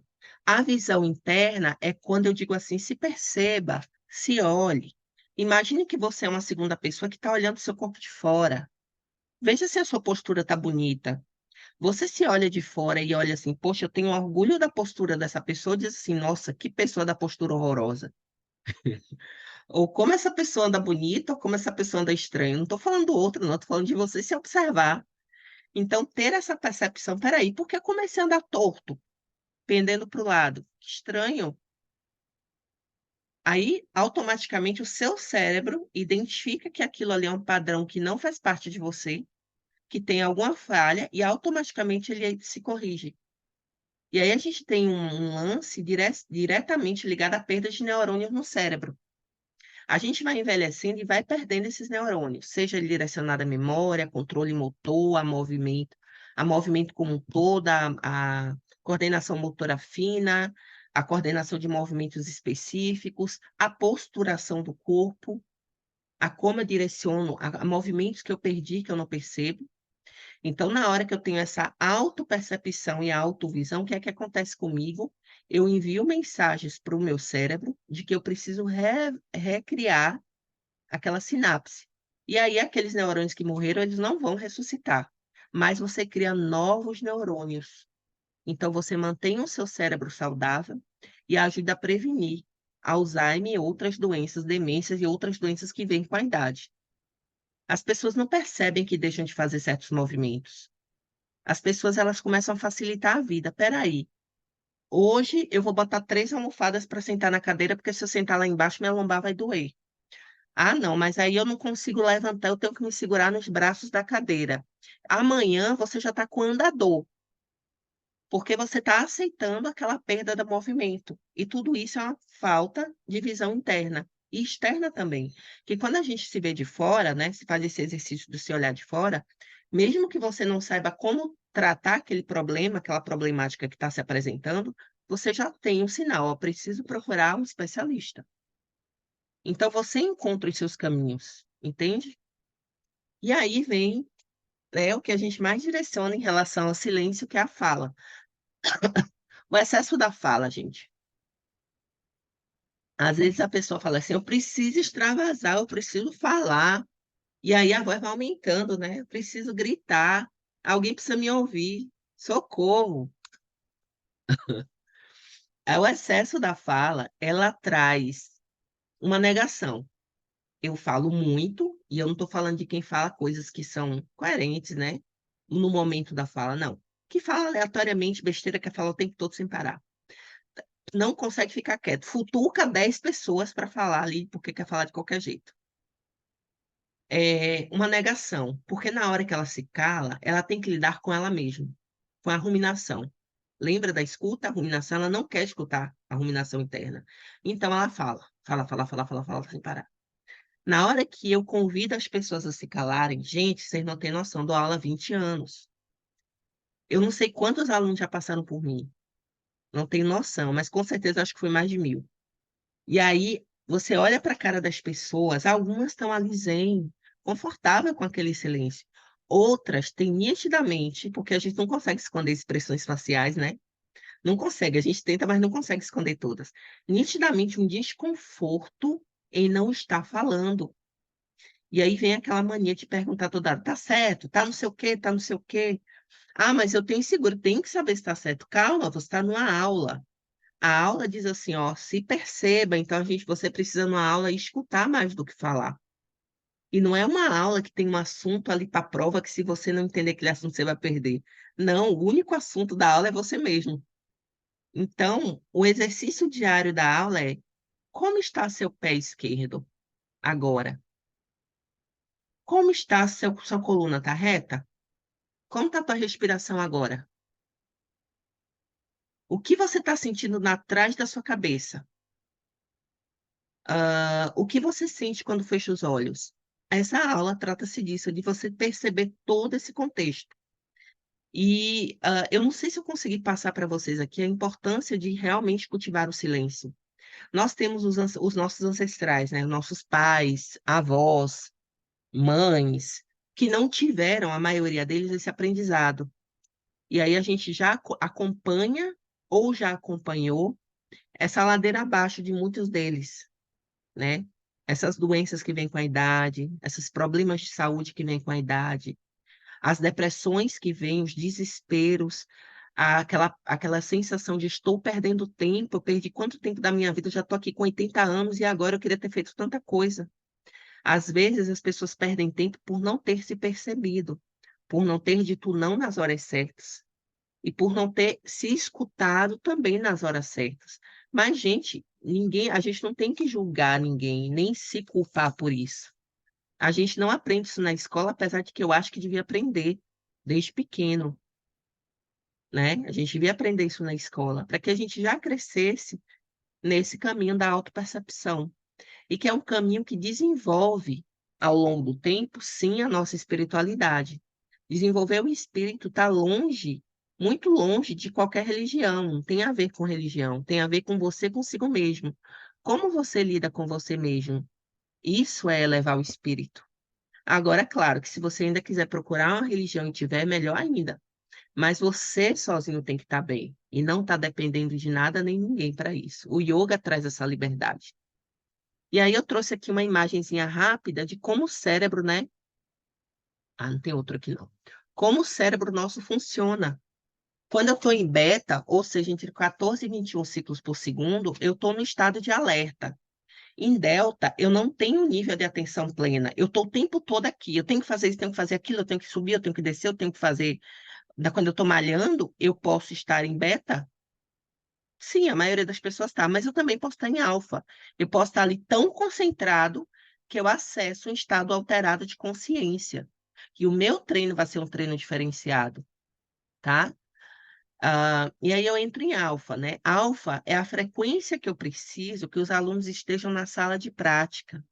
a visão interna é quando eu digo assim, se perceba, se olhe. Imagine que você é uma segunda pessoa que está olhando o seu corpo de fora. Veja se a sua postura está bonita. Você se olha de fora e olha assim, poxa, eu tenho orgulho da postura dessa pessoa, e diz assim, nossa, que pessoa da postura horrorosa. Ou como essa pessoa anda bonita, ou como essa pessoa anda estranha. Não estou falando do outro, não, estou falando de você se observar. Então, ter essa percepção, peraí, por que eu comecei a andar torto, pendendo para o lado? Que estranho. Aí, automaticamente, o seu cérebro identifica que aquilo ali é um padrão que não faz parte de você, que tem alguma falha, e automaticamente ele se corrige. E aí a gente tem um lance diretamente ligado à perda de neurônios no cérebro. A gente vai envelhecendo e vai perdendo esses neurônios, seja ele direcionado à memória, controle motor, a movimento como um todo, a coordenação motora fina, a coordenação de movimentos específicos, a posturação do corpo, a como eu direciono, a movimentos que eu perdi, que eu não percebo. Então, na hora que eu tenho essa autopercepção e autovisão, o que é que acontece comigo? Eu envio mensagens para o meu cérebro de que eu preciso recriar aquela sinapse. E aí, aqueles neurônios que morreram, eles não vão ressuscitar, mas você cria novos neurônios. Então, você mantém o seu cérebro saudável e ajuda a prevenir Alzheimer e outras doenças, demências e outras doenças que vêm com a idade. As pessoas não percebem que deixam de fazer certos movimentos. As pessoas elas começam a facilitar a vida. Peraí, hoje eu vou botar 3 almofadas para sentar na cadeira, porque se eu sentar lá embaixo, minha lombar vai doer. Ah, não, mas aí eu não consigo levantar, eu tenho que me segurar nos braços da cadeira. Amanhã você já está com andador, porque você está aceitando aquela perda do movimento. E tudo isso é uma falta de visão interna. E externa também. Que quando a gente se vê de fora, né, se faz esse exercício de se olhar de fora, mesmo que você não saiba como tratar aquele problema, aquela problemática que está se apresentando, você já tem um sinal, ó, preciso procurar um especialista. Então você encontra os seus caminhos, entende? E aí vem, né, o que a gente mais direciona em relação ao silêncio, que é a fala. O excesso da fala, gente. Às vezes a pessoa fala assim: eu preciso extravasar, eu preciso falar. E aí a voz vai aumentando, né? Eu preciso gritar, alguém precisa me ouvir, socorro. O excesso da fala, ela traz uma negação. Eu falo muito, e eu não estou falando de quem fala coisas que são coerentes, né? No momento da fala, não. Que fala aleatoriamente besteira, quer falar o tempo todo sem parar. Não consegue ficar quieto. Futuca 10 pessoas para falar ali, porque quer falar de qualquer jeito. É uma negação, porque na hora que ela se cala, ela tem que lidar com ela mesma, com a ruminação. Lembra da escuta? A ruminação, ela não quer escutar a ruminação interna. Então ela fala, fala, fala, fala, fala, fala, sem parar. Na hora que eu convido as pessoas a se calarem, gente, vocês não têm noção, dou aula há 20 anos. Eu não sei quantos alunos já passaram por mim, não tenho noção, mas com certeza acho que foi mais de 1000. E aí você olha para a cara das pessoas, algumas estão ali zen, confortável com aquele silêncio. Outras têm nitidamente, porque a gente não consegue esconder expressões faciais, né? Não consegue, a gente tenta, mas não consegue esconder todas. Nitidamente um desconforto em não estar falando. E aí vem aquela mania de perguntar toda hora, tá certo, tá não sei o quê, tá não sei o quê. Ah, mas eu tenho seguro, tem que saber se está certo. Calma, você está numa aula. A aula diz assim, ó, se perceba, então você precisa numa aula escutar mais do que falar. E não é uma aula que tem um assunto ali para prova que se você não entender aquele assunto você vai perder. Não, o único assunto da aula é você mesmo. Então, o exercício diário da aula é: como está seu pé esquerdo agora? Como está sua coluna? Está reta? Como está a tua respiração agora? O que você está sentindo atrás da sua cabeça? O que você sente quando fecha os olhos? Essa aula trata-se disso, de você perceber todo esse contexto. E eu não sei se eu consegui passar para vocês aqui a importância de realmente cultivar o silêncio. Nós temos os nossos ancestrais, né? Nossos pais, avós, mães, que não tiveram, a maioria deles, esse aprendizado. E aí a gente já acompanha ou já acompanhou essa ladeira abaixo de muitos deles, né? Essas doenças que vêm com a idade, esses problemas de saúde que vêm com a idade, as depressões que vêm, os desesperos, aquela sensação de estou perdendo tempo, eu perdi quanto tempo da minha vida, eu já estou aqui com 80 anos e agora eu queria ter feito tanta coisa. Às vezes as pessoas perdem tempo por não ter se percebido, por não ter dito não nas horas certas e por não ter se escutado também nas horas certas. Mas, gente, a gente não tem que julgar ninguém, nem se culpar por isso. A gente não aprende isso na escola, apesar de que eu acho que devia aprender desde pequeno, né? A gente devia aprender isso na escola, para que a gente já crescesse nesse caminho da autopercepção. E que é um caminho que desenvolve, ao longo do tempo, sim, a nossa espiritualidade. Desenvolver o espírito está longe, muito longe de qualquer religião, não tem a ver com religião, tem a ver com você consigo mesmo. Como você lida com você mesmo? Isso é elevar o espírito. Agora, é claro que se você ainda quiser procurar uma religião e tiver, melhor ainda. Mas você sozinho tem que estar bem e não estar dependendo de nada nem ninguém para isso. O yoga traz essa liberdade. E aí eu trouxe aqui uma imagenzinha rápida de como o cérebro, né? Ah, não tem outro aqui não. Como o cérebro nosso funciona. Quando eu estou em beta, ou seja, entre 14 e 21 ciclos por segundo, eu estou no estado de alerta. Em delta, eu não tenho nível de atenção plena. Eu estou o tempo todo aqui. Eu tenho que fazer isso, tenho que fazer aquilo, eu tenho que subir, eu tenho que descer, eu tenho que fazer. Quando eu estou malhando, eu posso estar em beta. Sim, a maioria das pessoas está, mas eu também posso estar em alfa. Eu posso estar ali tão concentrado que eu acesso um estado alterado de consciência. E o meu treino vai ser um treino diferenciado, tá? E aí eu entro em alfa, né? Alfa é a frequência que eu preciso que os alunos estejam na sala de prática.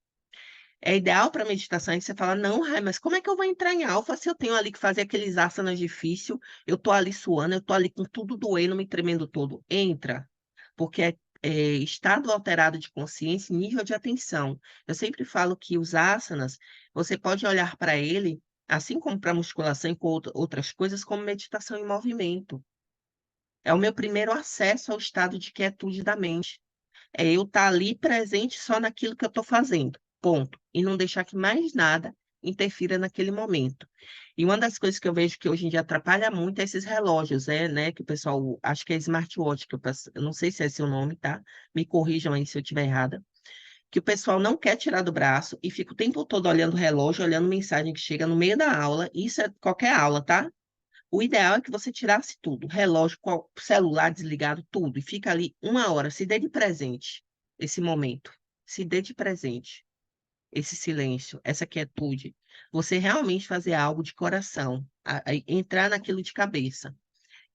É ideal para meditação, e você fala, não, Rai, mas como é que eu vou entrar em alfa se eu tenho ali que fazer aqueles asanas difíceis, eu tô ali suando, eu tô ali com tudo doendo, me tremendo todo. Entra, porque é estado alterado de consciência e nível de atenção. Eu sempre falo que os asanas, você pode olhar para ele, assim como para musculação e com outras coisas, como meditação em movimento. É o meu primeiro acesso ao estado de quietude da mente. é eu estar ali presente só naquilo que eu estou fazendo, ponto. E não deixar que mais nada interfira naquele momento. E uma das coisas que eu vejo que hoje em dia atrapalha muito é esses relógios, né? Que o pessoal, acho que é smartwatch, eu não sei se é esse o nome, tá? Me corrijam aí se eu estiver errada. Que o pessoal não quer tirar do braço e fica o tempo todo olhando o relógio, olhando mensagem que chega no meio da aula. Isso é qualquer aula, tá? O ideal é que você tirasse tudo, relógio, celular desligado, tudo, e fica ali uma hora, se dê de presente esse momento, se dê de presente esse silêncio, essa quietude. Você realmente fazer algo de coração, entrar naquilo de cabeça.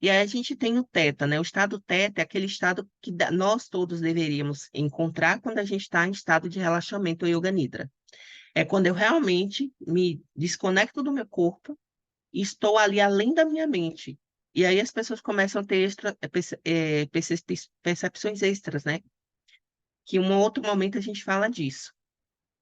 E aí a gente tem o teta, né? O estado teta é aquele estado que nós todos deveríamos encontrar quando a gente está em estado de relaxamento ou yoga nidra. É quando eu realmente me desconecto do meu corpo, estou ali além da minha mente. E aí as pessoas começam a ter percepções extras, né? Que em um outro momento a gente fala disso.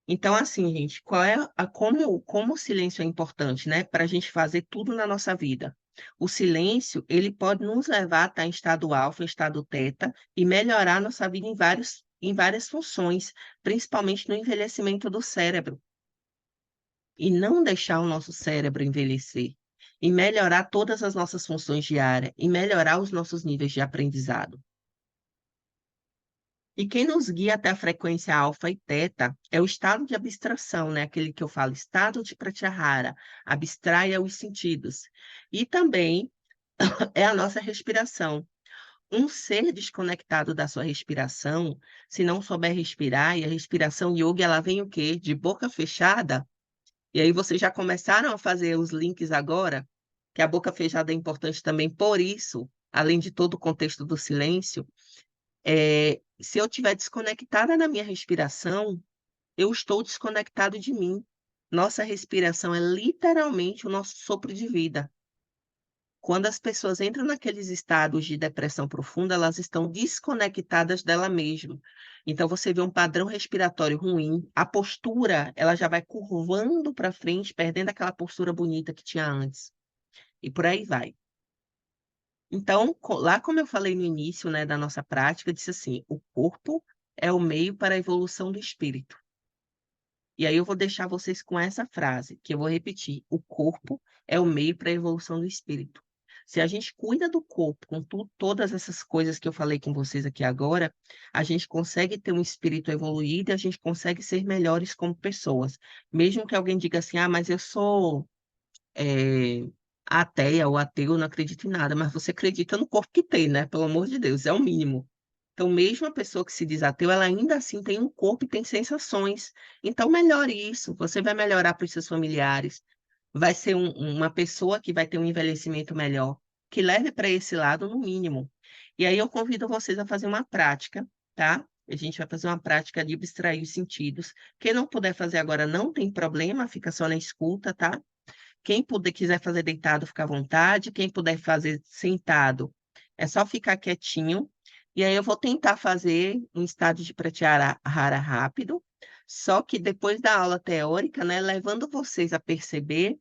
Então, assim, gente, como o silêncio é importante, né? Para a gente fazer tudo na nossa vida. O silêncio, ele pode nos levar a estar em estado alfa, em estado teta, e melhorar a nossa vida em várias funções, principalmente no envelhecimento do cérebro e não deixar o nosso cérebro envelhecer, e melhorar todas as nossas funções diárias, e melhorar os nossos níveis de aprendizado. E quem nos guia até a frequência alfa e teta é o estado de abstração, né? Aquele que eu falo, estado de pratyahara, abstraia os sentidos. E também é a nossa respiração. Um ser desconectado da sua respiração, se não souber respirar, e a respiração yoga, ela vem o quê? De boca fechada. E aí vocês já começaram a fazer os links agora, que a boca fechada é importante também por isso, além de todo o contexto do silêncio. Se eu estiver desconectada na minha respiração, eu estou desconectado de mim. Nossa respiração é literalmente o nosso sopro de vida. Quando as pessoas entram naqueles estados de depressão profunda, elas estão desconectadas dela mesma. Então, você vê um padrão respiratório ruim, a postura, ela já vai curvando para frente, perdendo aquela postura bonita que tinha antes. E por aí vai. Então, lá como eu falei no início, né, da nossa prática, disse assim, o corpo é o meio para a evolução do espírito. E aí eu vou deixar vocês com essa frase, que eu vou repetir: o corpo é o meio para a evolução do espírito. Se a gente cuida do corpo com todas essas coisas que eu falei com vocês aqui agora, a gente consegue ter um espírito evoluído e a gente consegue ser melhores como pessoas. Mesmo que alguém diga assim, ah, mas eu sou ateia ou ateu, não acredito em nada, mas você acredita no corpo que tem, né? Pelo amor de Deus, é o mínimo. Então, mesmo a pessoa que se diz ateu, ela ainda assim tem um corpo e tem sensações. Então, melhore isso. Você vai melhorar para os seus familiares. Vai ser uma pessoa que vai ter um envelhecimento melhor, que leve para esse lado no mínimo. E aí eu convido vocês a fazer uma prática, tá? A gente vai fazer uma prática de abstrair os sentidos. Quem não puder fazer agora não tem problema, fica só na escuta, tá? Quem quiser fazer deitado, fica à vontade. Quem puder fazer sentado, é só ficar quietinho. E aí eu vou tentar fazer um estado de pratyahara rápido, só que depois da aula teórica, né, levando vocês a perceber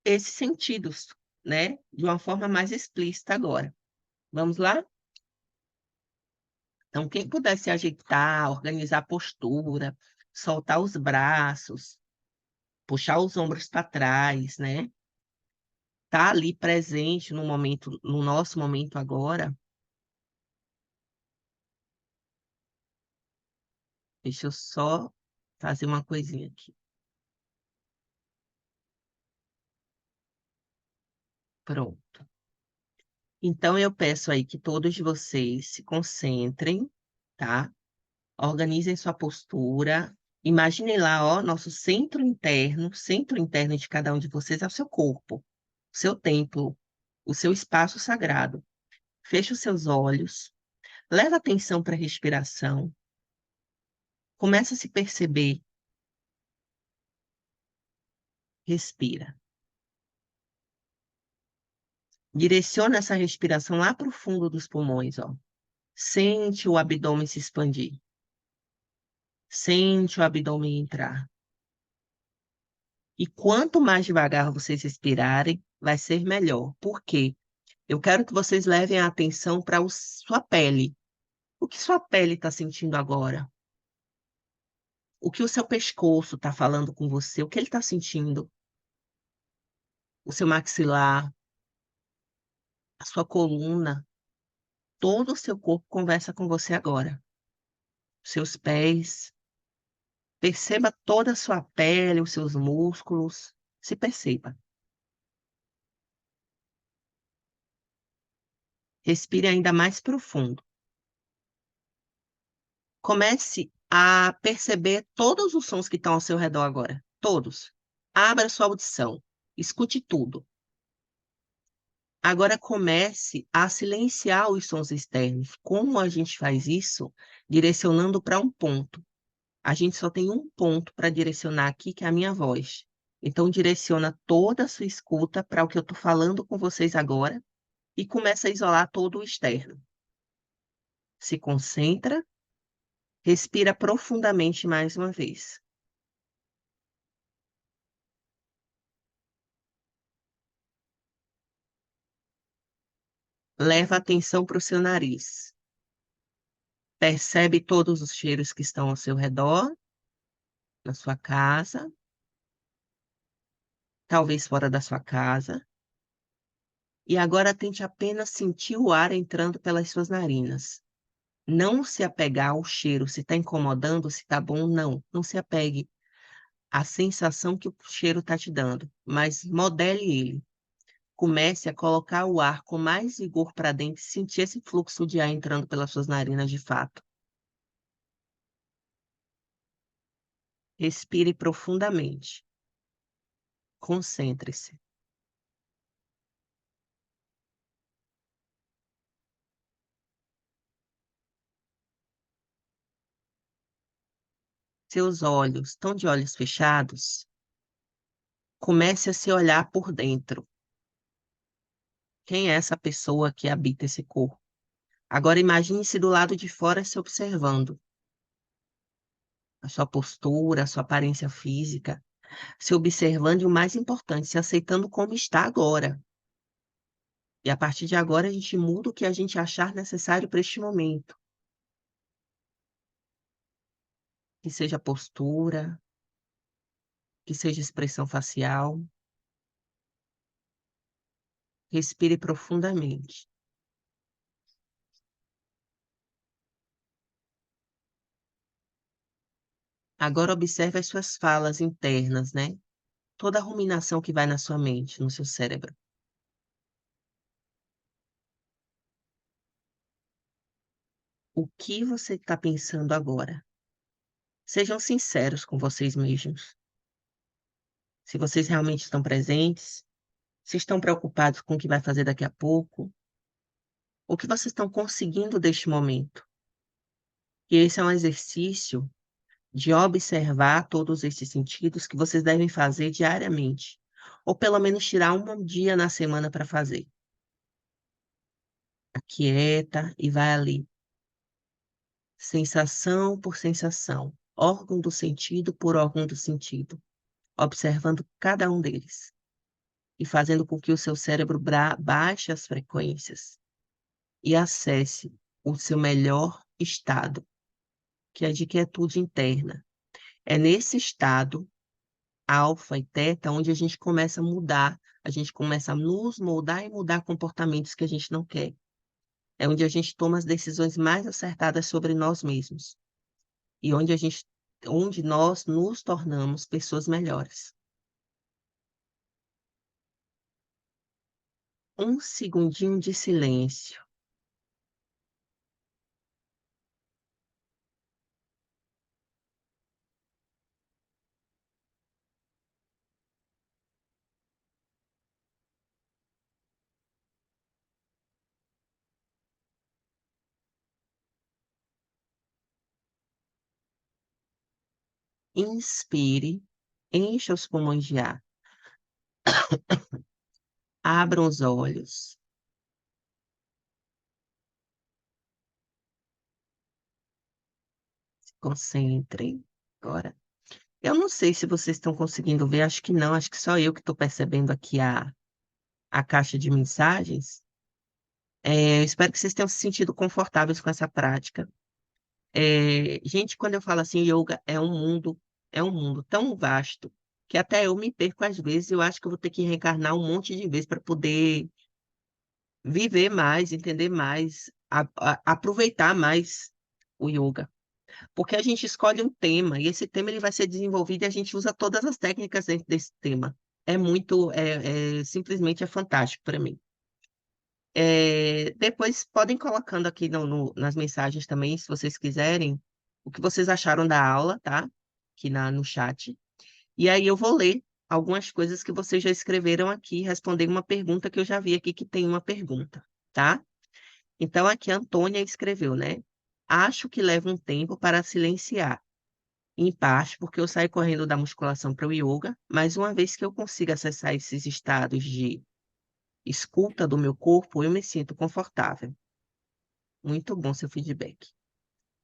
esses sentidos, né, de uma forma mais explícita agora. Vamos lá? Então, quem puder se ajeitar, organizar a postura, soltar os braços, puxar os ombros para trás, né? Tá ali presente no momento, no nosso momento agora. Deixa eu só fazer uma coisinha aqui. Pronto. Então eu peço aí que todos vocês se concentrem, tá? Organizem sua postura. Imaginem lá, ó, nosso centro interno de cada um de vocês é o seu corpo, o seu templo, o seu espaço sagrado. Feche os seus olhos, leva atenção para a respiração, começa a se perceber, respira. Direciona essa respiração lá para o fundo dos pulmões, ó. Sente o abdômen se expandir. Sente o abdômen entrar. E quanto mais devagar vocês respirarem, vai ser melhor. Por quê? Eu quero que vocês levem a atenção para a sua pele. O que sua pele está sentindo agora? O que o seu pescoço está falando com você? O que ele está sentindo? O seu maxilar, a sua coluna, todo o seu corpo conversa com você agora. Seus pés, perceba toda a sua pele, os seus músculos. Se perceba. Respire ainda mais profundo. Comece a perceber todos os sons que estão ao seu redor agora. Todos. Abra sua audição. Escute tudo. Agora comece a silenciar os sons externos. Como a gente faz isso? Direcionando para um ponto. A gente só tem um ponto para direcionar aqui, que é a minha voz. Então, direciona toda a sua escuta para o que eu estou falando com vocês agora e começa a isolar todo o externo. Se concentra, respira profundamente mais uma vez. Leva a atenção para o seu nariz. Percebe todos os cheiros que estão ao seu redor, na sua casa, talvez fora da sua casa. E agora tente apenas sentir o ar entrando pelas suas narinas. Não se apegar ao cheiro, se está incomodando, se está bom, não. Não se apegue à sensação que o cheiro está te dando, mas modele ele. Comece a colocar o ar com mais vigor para dentro e sentir esse fluxo de ar entrando pelas suas narinas de fato. Respire profundamente. Concentre-se. Seus olhos estão de olhos fechados? Comece a se olhar por dentro. Quem é essa pessoa que habita esse corpo? Agora imagine-se do lado de fora se observando. A sua postura, a sua aparência física, se observando e o mais importante, se aceitando como está agora. E a partir de agora a gente muda o que a gente achar necessário para este momento. Que seja postura, que seja expressão facial. Respire profundamente. Agora observe as suas falas internas, né? Toda a ruminação que vai na sua mente, no seu cérebro. O que você está pensando agora? Sejam sinceros com vocês mesmos. Se vocês realmente estão presentes, se estão preocupados com o que vai fazer daqui a pouco, o que vocês estão conseguindo deste momento. E esse é um exercício de observar todos esses sentidos que vocês devem fazer diariamente, ou pelo menos tirar um dia na semana para fazer. Aquieta e vai ali, sensação por sensação, órgão do sentido por órgão do sentido, observando cada um deles e fazendo com que o seu cérebro baixe as frequências e acesse o seu melhor estado, que é de quietude interna. É nesse estado, alfa e teta, onde a gente começa a mudar, a gente começa a nos moldar e mudar comportamentos que a gente não quer. É onde a gente toma as decisões mais acertadas sobre nós mesmos e onde nós nos tornamos pessoas melhores. Um segundinho de silêncio. Inspire, encha os pulmões de ar. Abram os olhos. Se concentrem. Agora, eu não sei se vocês estão conseguindo ver, acho que não, acho que só eu que estou percebendo aqui a caixa de mensagens. Espero que vocês tenham se sentido confortáveis com essa prática. Gente, quando eu falo assim, yoga é um mundo tão vasto que até eu me perco às vezes. Eu acho que eu vou ter que reencarnar um monte de vezes para poder viver mais, entender mais, aproveitar mais o yoga. Porque a gente escolhe um tema e esse tema ele vai ser desenvolvido e a gente usa todas as técnicas dentro desse tema. Simplesmente é fantástico para mim. Depois podem colocando aqui nas mensagens também, se vocês quiserem, o que vocês acharam da aula, tá? Aqui no chat. E aí eu vou ler algumas coisas que vocês já escreveram aqui, responder uma pergunta que eu já vi aqui que tem uma pergunta, tá? Então aqui a Antônia escreveu, né? Acho que leva um tempo para silenciar, em parte porque eu saio correndo da musculação para o yoga, mas uma vez que eu consigo acessar esses estados de escuta do meu corpo, eu me sinto confortável. Muito bom seu feedback.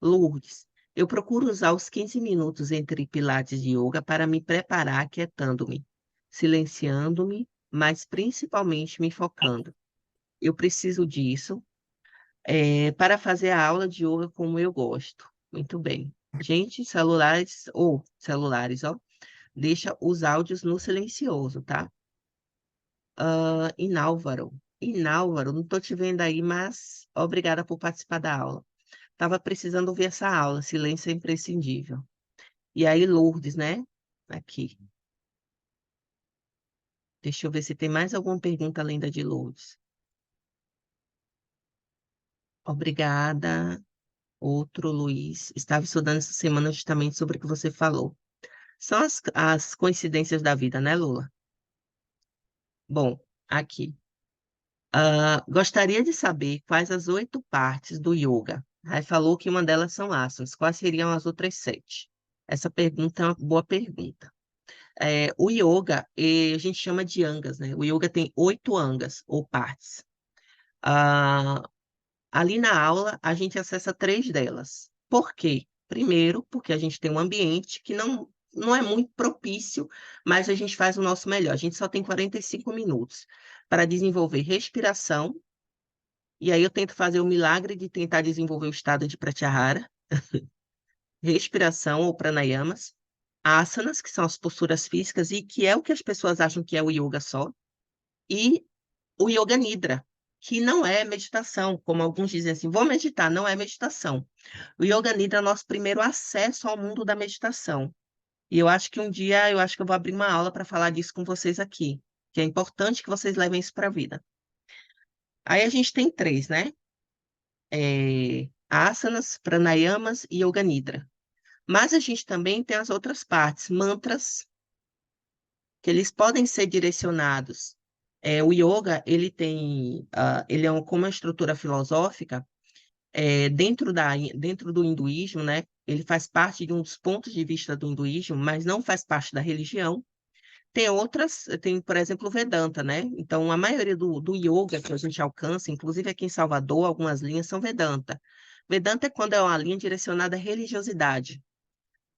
Lourdes, eu procuro usar os 15 minutos entre pilates e yoga para me preparar aquietando-me, silenciando-me, mas principalmente me focando. Eu preciso disso, para fazer a aula de yoga como eu gosto. Muito bem. Gente, celulares, ó, deixa os áudios no silencioso, tá? Inálvaro. Inálvaro, não estou te vendo aí, mas obrigada por participar da aula. Estava precisando ouvir essa aula, silêncio é imprescindível. E aí, Lourdes, né? Aqui. Deixa eu ver se tem mais alguma pergunta além da de Lourdes. Obrigada. Outro, Luiz. Estava estudando essa semana justamente sobre o que você falou. São as coincidências da vida, né, Lula? Bom, aqui. Gostaria de saber quais as 8 partes do yoga. Aí falou que uma delas são asanas. Quais seriam as outras 7? Essa pergunta é uma boa pergunta. O yoga, a gente chama de angas, né? O yoga tem 8 angas, ou partes. Ah, Ali na aula, a gente acessa 3 delas. Por quê? Primeiro, porque a gente tem um ambiente que não é muito propício, mas a gente faz o nosso melhor. A gente só tem 45 minutos para desenvolver respiração, e aí eu tento fazer o milagre de tentar desenvolver o estado de Pratyahara, respiração ou pranayamas, asanas, que são as posturas físicas, e que é o que as pessoas acham que é o yoga só, e o Yoga Nidra, que não é meditação, como alguns dizem assim, vou meditar, não é meditação. O Yoga Nidra é nosso primeiro acesso ao mundo da meditação. E eu acho que um dia eu acho que eu vou abrir uma aula para falar disso com vocês aqui, que é importante que vocês levem isso para a vida. Aí a gente tem 3, né? Asanas, pranayamas e Yoga Nidra. Mas a gente também tem as outras partes, mantras, que eles podem ser direcionados. O yoga, ele é como uma estrutura filosófica, dentro do hinduísmo, né? Ele faz parte de um dos pontos de vista do hinduísmo, mas não faz parte da religião. Tem, por exemplo, o Vedanta, né? Então, a maioria do yoga que a gente alcança, inclusive aqui em Salvador, algumas linhas são Vedanta. Vedanta é quando é uma linha direcionada à religiosidade.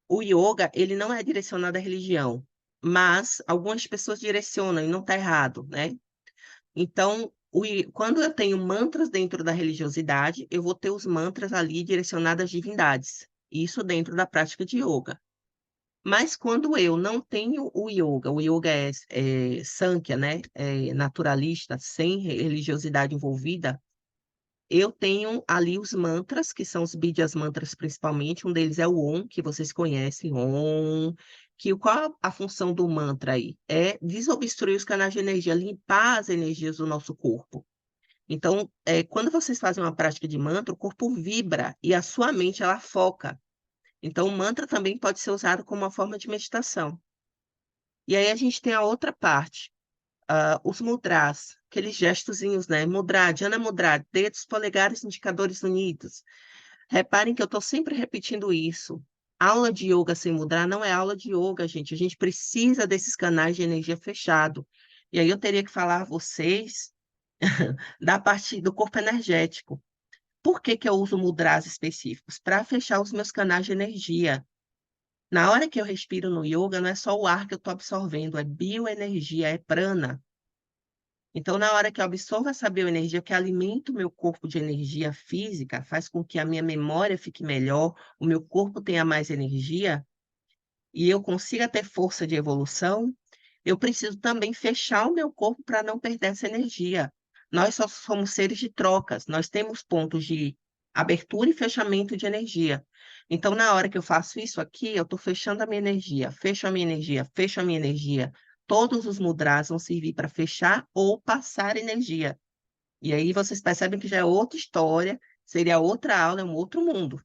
O yoga, ele não é direcionado à religião, mas algumas pessoas direcionam e não está errado, né? Então, quando eu tenho mantras dentro da religiosidade, eu vou ter os mantras ali direcionados às divindades. Isso dentro da prática de yoga. Mas quando eu não tenho o yoga é Sankhya, né? É naturalista, sem religiosidade envolvida, eu tenho ali os mantras, que são os Bidyas mantras principalmente. Um deles é o Om, que vocês conhecem, Om. Qual a função do mantra aí? É desobstruir os canais de energia, limpar as energias do nosso corpo. Então, quando vocês fazem uma prática de mantra, o corpo vibra e a sua mente ela foca. Então, o mantra também pode ser usado como uma forma de meditação. E aí a gente tem a outra parte, os mudras, aqueles gestozinhos, né? Mudra, Dhyana Mudra, dedos, polegares, indicadores unidos. Reparem que eu estou sempre repetindo isso. Aula de yoga sem mudra não é aula de yoga, gente. A gente precisa desses canais de energia fechado. E aí eu teria que falar a vocês da parte do corpo energético. Por que que eu uso mudras específicos? Para fechar os meus canais de energia. Na hora que eu respiro no yoga, não é só o ar que eu estou absorvendo, é bioenergia, é prana. Então, na hora que eu absorvo essa bioenergia, que alimenta o meu corpo de energia física, faz com que a minha memória fique melhor, o meu corpo tenha mais energia e eu consiga ter força de evolução, eu preciso também fechar o meu corpo para não perder essa energia. Nós só somos seres de trocas, nós temos pontos de abertura e fechamento de energia. Então, na hora que eu faço isso aqui, eu estou fechando a minha energia, fecho a minha energia, fecho a minha energia. Todos os mudras vão servir para fechar ou passar energia. E aí vocês percebem que já é outra história, seria outra aula, é um outro mundo,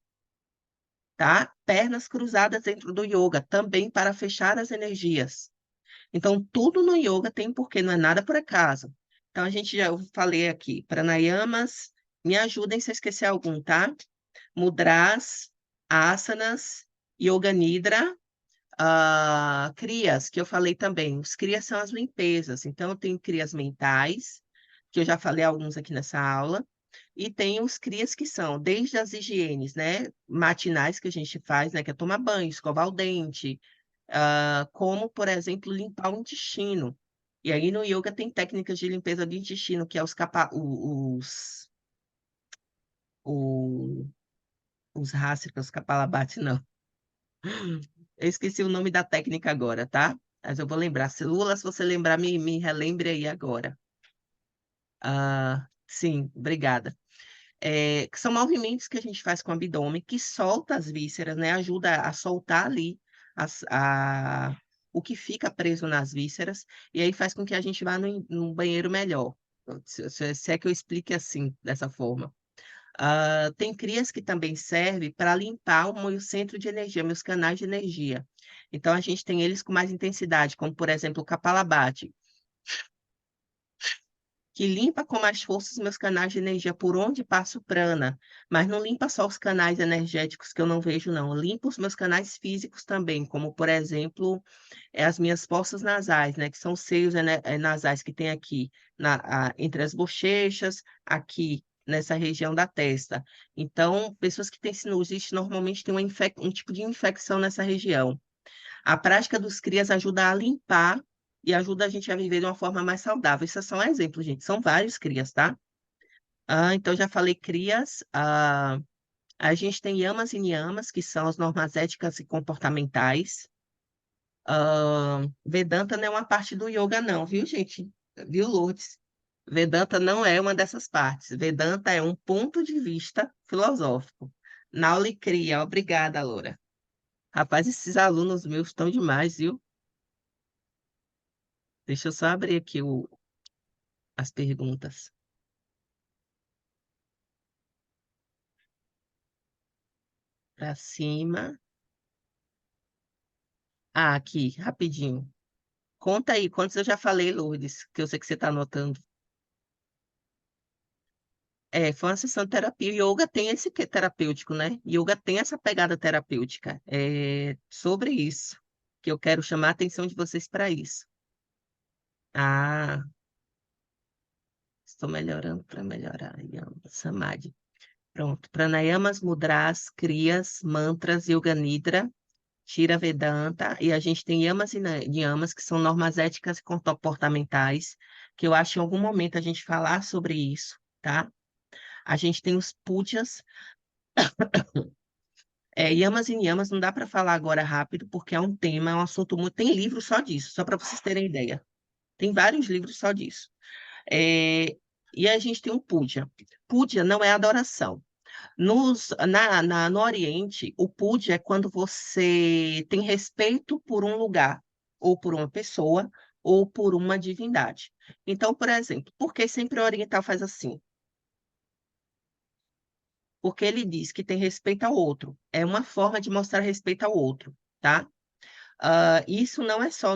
tá? Pernas cruzadas dentro do yoga, também para fechar as energias. Então, tudo no yoga tem um porquê, não é nada por acaso. Então, a gente já eu falei aqui, pranayamas, me ajudem se eu esquecer algum, tá? Mudras, asanas, yoga nidra, crias, que eu falei também. Os crias são as limpezas. Então, eu tenho crias mentais, que eu já falei alguns aqui nessa aula, e tem os crias que são desde as higienes, né, matinais que a gente faz, né, que é tomar banho, escovar o dente, como, por exemplo, limpar o intestino. E aí no yoga tem técnicas de limpeza do intestino, que é o- os rástricos, kapalabhati, não. Eu esqueci o nome da técnica agora, tá? Mas eu vou lembrar. Se Lula, se você lembrar, me relembre aí agora. Sim, obrigada. Que são movimentos que a gente faz com o abdômen, que solta as vísceras, né? Ajuda a soltar ali o que fica preso nas vísceras, e aí faz com que a gente vá no banheiro melhor. Se é que eu explique assim, dessa forma. Tem crias que também servem para limpar o meu centro de energia, meus canais de energia. Então, a gente tem eles com mais intensidade, como, por exemplo, o Kapalabhati, que limpa com mais força os meus canais de energia por onde passa o prana, mas não limpa só os canais energéticos que eu não vejo, não. Limpa os meus canais físicos também, como, por exemplo, as minhas fossas nasais, né, que são os seios nasais que tem aqui entre as bochechas, aqui nessa região da testa. Então, pessoas que têm sinusite normalmente têm um tipo de infecção nessa região. A prática dos crias ajuda a limpar e ajuda a gente a viver de uma forma mais saudável. Isso é só um exemplo, gente. São vários crias, tá? Então, já falei crias. A gente tem yamas e niyamas, que são as normas éticas e comportamentais. Vedanta não é uma parte do yoga, não, viu, gente? Viu, Lourdes? Vedanta não é uma dessas partes. Vedanta é um ponto de vista filosófico. Nauli cria. Obrigada, Loura. Rapaz, esses alunos meus estão demais, viu? Deixa eu só abrir aqui as perguntas. Para cima. Aqui, rapidinho. Conta aí, quantos eu já falei, Lourdes, que eu sei que você está anotando. Foi uma sessão de terapia. Yoga tem esse que é terapêutico, né? Yoga tem essa pegada terapêutica. É sobre isso que eu quero chamar a atenção de vocês para isso. Ah, estou melhorando para melhorar. Samadhi. Pronto. Pranayamas, mudras, kriyas, mantras, yoga nidra, Tira Vedanta, e a gente tem yamas e niyamas, que são normas éticas e comportamentais, que eu acho que em algum momento a gente falar sobre isso, tá? A gente tem os pujas, yamas e niyamas, não dá para falar agora rápido, porque é um tema, é um assunto muito. Tem livro só disso, só para vocês terem ideia. Tem vários livros só disso. É, e a gente tem um puja. Puja não é adoração. No Oriente, o puja é quando você tem respeito por um lugar, ou por uma pessoa, ou por uma divindade. Então, por exemplo, por que sempre o oriental faz assim? Porque ele diz que tem respeito ao outro. É uma forma de mostrar respeito ao outro, tá? Isso não é só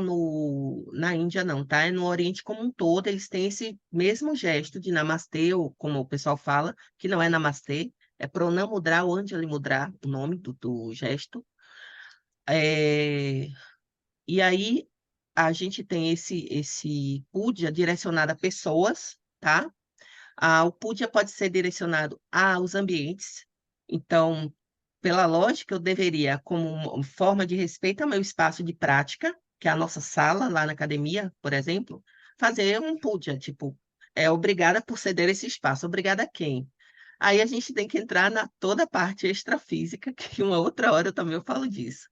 na Índia, não, tá? É no Oriente como um todo, eles têm esse mesmo gesto de namastê, ou como o pessoal fala, que não é namastê, é pranam mudra ou anjali mudra, o nome do gesto. É, e aí a gente tem esse puja direcionado a pessoas, tá? O puja pode ser direcionado aos ambientes. Então, pela lógica, eu deveria, como uma forma de respeito ao meu espaço de prática, que é a nossa sala lá na academia, por exemplo, fazer um puja, tipo, Obrigada por ceder esse espaço. Obrigada a quem? Aí a gente tem que entrar na toda a parte extrafísica, que uma outra hora eu também eu falo disso.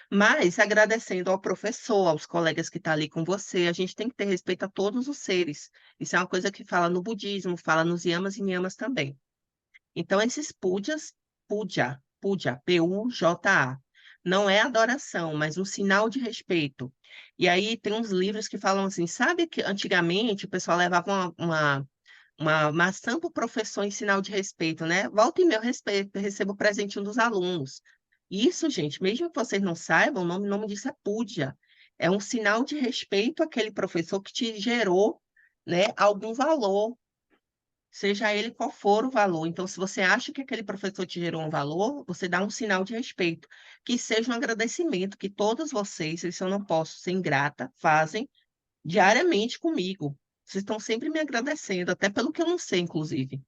Mas agradecendo ao professor, aos colegas que estão ali com você, a gente tem que ter respeito a todos os seres. Isso é uma coisa que fala no budismo, fala nos yamas e niyamas também. Então, esses puja, P-U-J-A, não é adoração, mas um sinal de respeito. E aí tem uns livros que falam assim, sabe que antigamente o pessoal levava uma maçã para o professor em sinal de respeito, né? Volta e meia eu respeito, eu recebo o presentinho dos alunos. Isso, gente, mesmo que vocês não saibam, o nome disso é puja. É um sinal de respeito àquele professor que te gerou, né, algum valor, seja ele qual for o valor. Então, se você acha que aquele professor te gerou um valor, você dá um sinal de respeito, que seja um agradecimento que todos vocês, isso eu não posso ser ingrata, fazem diariamente comigo. Vocês estão sempre me agradecendo, até pelo que eu não sei, inclusive.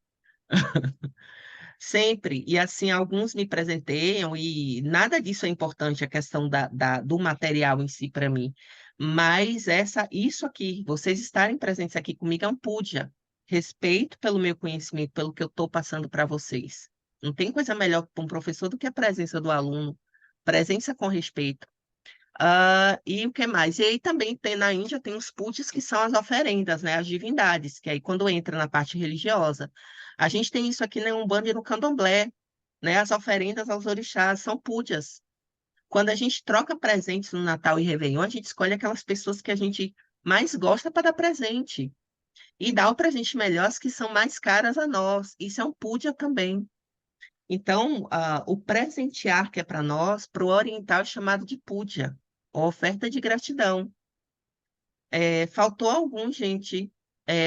Sempre. E assim, alguns me presenteiam, e nada disso é importante, a questão do material em si para mim. Mas isso aqui, vocês estarem presentes aqui comigo é um puja. Respeito pelo meu conhecimento, pelo que eu estou passando para vocês. Não tem coisa melhor para um professor do que a presença do aluno. Presença com respeito. E o que mais? E aí também tem na Índia tem os pujas que são as oferendas, né? As divindades, que aí quando entra na parte religiosa. A gente tem isso aqui na Umbanda e no Candomblé, né? As oferendas aos orixás são pujas. Quando a gente troca presentes no Natal e Réveillon, a gente escolhe aquelas pessoas que a gente mais gosta para dar presente. E dá o presente melhor as que são mais caras a nós. Isso é um puja também. Então, o presentear que é para nós, para o oriental, é chamado de puja, ou oferta de gratidão. Faltou algum, gente.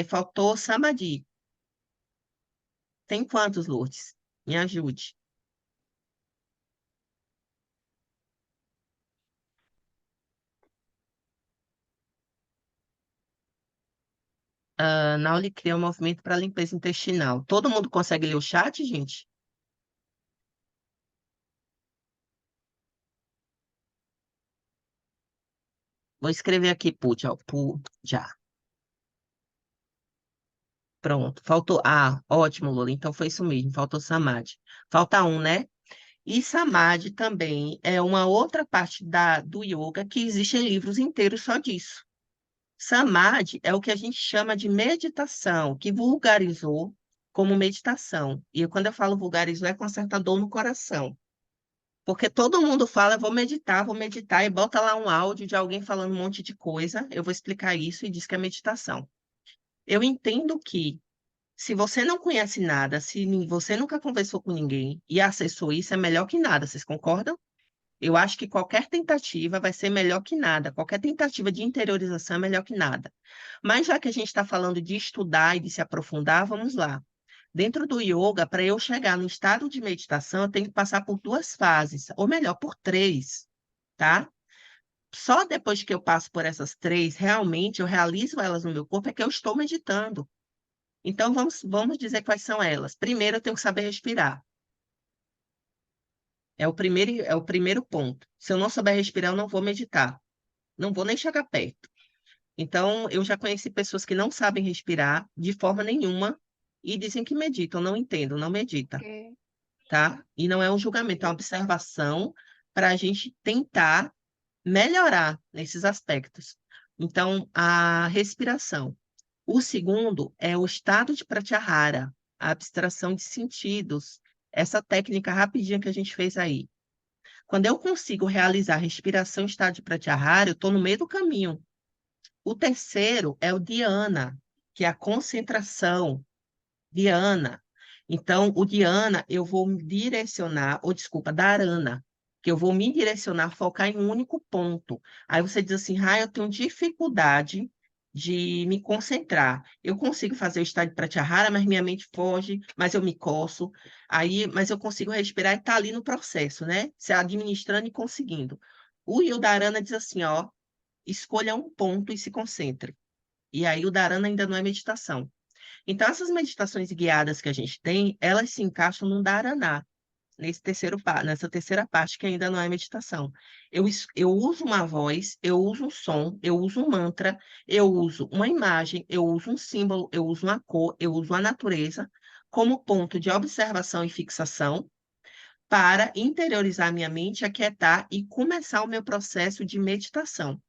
Faltou samadhi. Tem quantos, Lourdes? Me ajude. Nauli cria um movimento para limpeza intestinal. Todo mundo consegue ler o chat, gente? Vou escrever aqui, puja, ó, puja. Pronto. Faltou. Ah, ótimo, Lula. Então foi isso mesmo. Faltou samadhi. Falta um, né? E Samadhi também é uma outra parte do yoga que existem livros inteiros só disso. Samadhi é o que a gente chama de meditação, que vulgarizou como meditação. E quando eu falo vulgarizou, é com certa dor no coração. Porque todo mundo fala, vou meditar, e bota lá um áudio de alguém falando um monte de coisa. Eu vou explicar isso e diz que é meditação. Eu entendo que se você não conhece nada, se você nunca conversou com ninguém e acessou isso, é melhor que nada. Vocês concordam? Eu acho que qualquer tentativa vai ser melhor que nada. Qualquer tentativa de interiorização é melhor que nada. Mas já que a gente está falando de estudar e de se aprofundar, vamos lá. Dentro do yoga, para eu chegar no estado de meditação, eu tenho que passar por duas fases, ou melhor, por três, tá? Só depois que eu passo por essas três, realmente eu realizo elas no meu corpo, é que eu estou meditando. Então, vamos dizer quais são elas. Primeiro, eu tenho que saber respirar. É o primeiro ponto. Se eu não souber respirar, eu não vou meditar. Não vou nem chegar perto. Então, eu já conheci pessoas que não sabem respirar de forma nenhuma e dizem que meditam. Não entendo, não medita, tá? E não é um julgamento, é uma observação para a gente tentar melhorar nesses aspectos. Então, a respiração. O segundo é o estado de pratyahara, a abstração de sentidos. Essa técnica rapidinha que a gente fez aí. Quando eu consigo realizar respiração em estado de pratyahara, eu estou no meio do caminho. O terceiro é o dhyana, que é a concentração. Dhyana. Então, o dhyana, eu vou me direcionar, ou desculpa, dharana, que eu vou me direcionar, focar em um único ponto. Aí você diz assim, eu tenho dificuldade de me concentrar. Eu consigo fazer o estado de pratyahara, mas minha mente foge, mas eu me coço. Mas eu consigo respirar e estar ali no processo, né? Se administrando e conseguindo. O Dharana diz assim, ó, escolha um ponto e se concentre. E aí o Dharana ainda não é meditação. Então, essas meditações guiadas que a gente tem, elas se encaixam no Dharaná. nessa terceira parte que ainda não é meditação. Eu uso uma voz, eu uso um som, eu uso um mantra, eu uso uma imagem, eu uso um símbolo, eu uso uma cor, eu uso a natureza como ponto de observação e fixação para interiorizar minha mente, aquietar e começar o meu processo de meditação.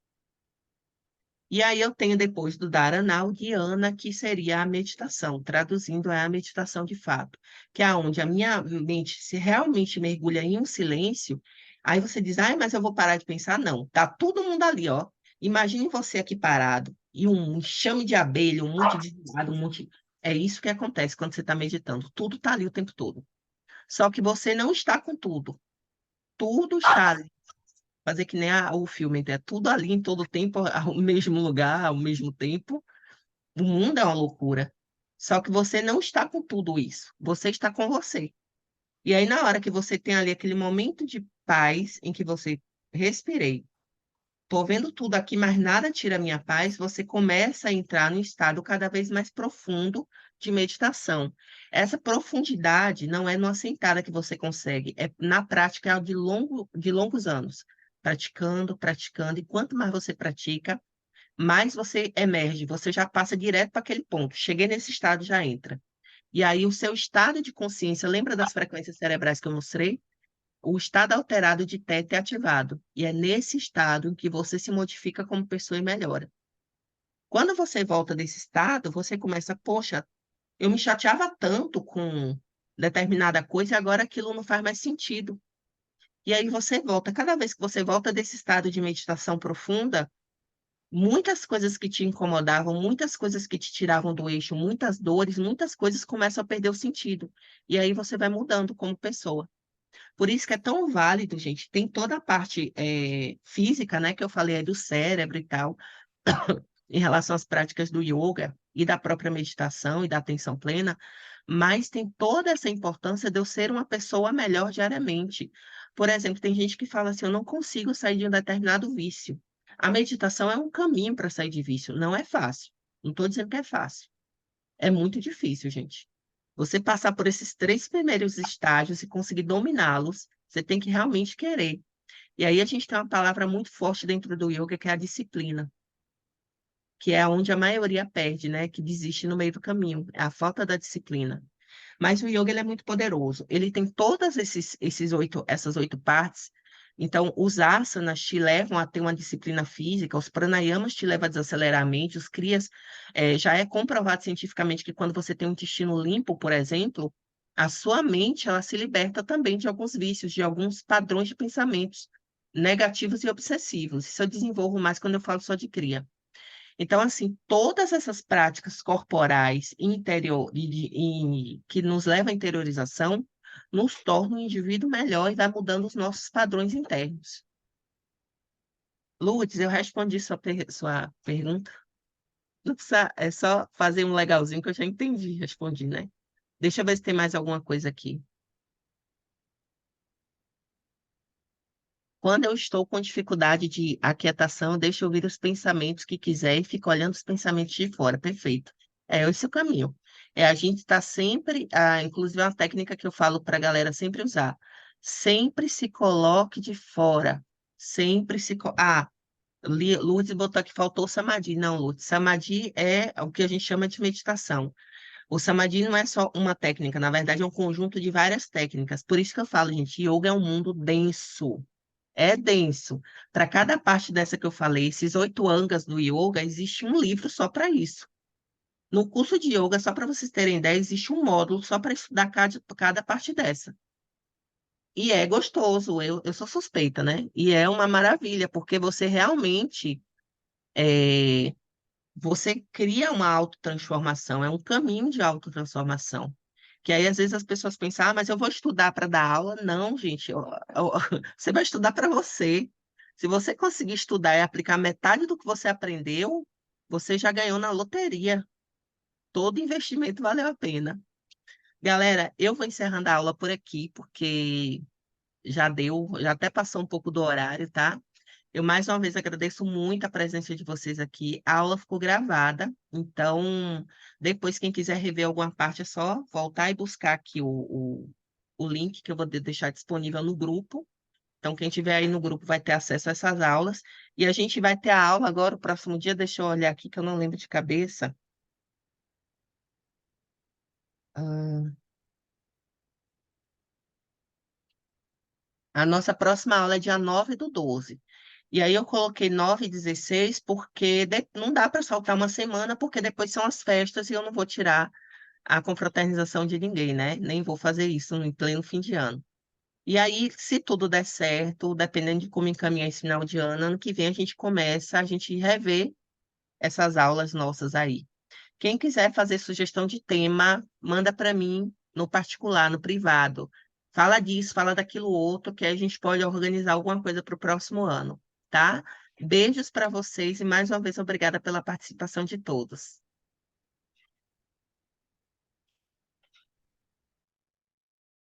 E aí eu tenho depois do Dharana o Dhyana, que seria a meditação, traduzindo é a meditação de fato, que é onde a minha mente se realmente mergulha em um silêncio, aí você diz, ai, mas eu vou parar de pensar. Não, tá todo mundo ali, ó. Imagine você aqui parado, e um enxame de abelha, um monte de gado, um monte... É isso que acontece quando você está meditando. Tudo está ali o tempo todo. Só que você não está com tudo. Tudo está ali. Fazer que nem o filme, é tudo ali em todo tempo, ao mesmo lugar, ao mesmo tempo. O mundo é uma loucura. Só que você não está com tudo isso. Você está com você. E aí, na hora que você tem ali aquele momento de paz em que você respirei, tô vendo tudo aqui, mas nada tira a minha paz, você começa a entrar num estado cada vez mais profundo de meditação. Essa profundidade não é numa sentada que você consegue, é na prática é de longos anos. Praticando, praticando, e quanto mais você pratica, mais você emerge, você já passa direto para aquele ponto. Cheguei nesse estado, já entra. E aí, o seu estado de consciência, lembra das frequências cerebrais que eu mostrei? O estado alterado de teta é ativado. E é nesse estado em que você se modifica como pessoa e melhora. Quando você volta desse estado, você começa, poxa, eu me chateava tanto com determinada coisa e agora aquilo não faz mais sentido. E aí você volta. Cada vez que você volta desse estado de meditação profunda, muitas coisas que te incomodavam, muitas coisas que te tiravam do eixo, muitas dores, muitas coisas começam a perder o sentido. E aí você vai mudando como pessoa. Por isso que é tão válido, gente. Tem toda a parte física, né, que eu falei aí do cérebro e tal, em relação às práticas do yoga e da própria meditação e da atenção plena, mas tem toda essa importância de eu ser uma pessoa melhor diariamente. Por exemplo, tem gente que fala assim, eu não consigo sair de um determinado vício. A meditação é um caminho para sair de vício. Não é fácil. Não estou dizendo que é fácil. É muito difícil, gente. Você passar por esses três primeiros estágios e conseguir dominá-los, você tem que realmente querer. E aí a gente tem uma palavra muito forte dentro do yoga, que é a disciplina, que é onde a maioria perde, né? Que desiste no meio do caminho. É a falta da disciplina. Mas o yoga ele é muito poderoso. Ele tem todas essas oito partes. Então, os asanas te levam a ter uma disciplina física, os pranayamas te levam a desacelerar a mente, os kriyas, já é comprovado cientificamente que quando você tem um intestino limpo, por exemplo, a sua mente ela se liberta também de alguns vícios, de alguns padrões de pensamentos negativos e obsessivos. Isso eu desenvolvo mais quando eu falo só de kriya. Então, assim, todas essas práticas corporais que nos levam à interiorização nos tornam um indivíduo melhor e vai mudando os nossos padrões internos. Lourdes, eu respondi sua pergunta. Não precisa, é só fazer um legalzinho que eu já entendi, respondi, né? Deixa eu ver se tem mais alguma coisa aqui. Quando eu estou com dificuldade de aquietação, eu deixo ouvir os pensamentos que quiser e fico olhando os pensamentos de fora. Perfeito. É esse o caminho. É a gente estar sempre, inclusive é uma técnica que eu falo para a galera sempre usar. Sempre se coloque de fora. Sempre se. Lourdes botou que faltou o samadhi. Não, Lourdes, samadhi é o que a gente chama de meditação. O samadhi não é só uma técnica, na verdade é um conjunto de várias técnicas. Por isso que eu falo, gente, yoga é um mundo denso. É denso. Para cada parte dessa que eu falei, esses 8 angas do yoga, existe um livro só para isso. No curso de yoga, só para vocês terem ideia, existe um módulo só para estudar cada parte dessa. E é gostoso, eu sou suspeita, né? E é uma maravilha, porque você realmente é, você cria uma autotransformação, é um caminho de autotransformação. Que aí, às vezes, as pessoas pensam, mas eu vou estudar para dar aula. Não, gente, você vai estudar para você. Se você conseguir estudar e aplicar metade do que você aprendeu, você já ganhou na loteria. Todo investimento valeu a pena. Galera, eu vou encerrando a aula por aqui, porque já deu, já até passou um pouco do horário, tá? Eu mais uma vez agradeço muito a presença de vocês aqui. A aula ficou gravada, então depois quem quiser rever alguma parte é só voltar e buscar aqui o link que eu vou deixar disponível no grupo. Então, quem tiver aí no grupo vai ter acesso a essas aulas. E a gente vai ter a aula agora, o próximo dia, deixa eu olhar aqui que eu não lembro de cabeça. Ah, a nossa próxima aula é dia 9/12. E aí eu coloquei 9/16 porque não dá para saltar uma semana, porque depois são as festas e eu não vou tirar a confraternização de ninguém, né? Nem vou fazer isso em pleno fim de ano. E aí, se tudo der certo, dependendo de como encaminhar esse final de ano, ano que vem a gente rever essas aulas nossas aí. Quem quiser fazer sugestão de tema, manda para mim no particular, no privado. Fala disso, fala daquilo outro, que aí a gente pode organizar alguma coisa para o próximo ano, tá? Beijos para vocês e mais uma vez obrigada pela participação de todos.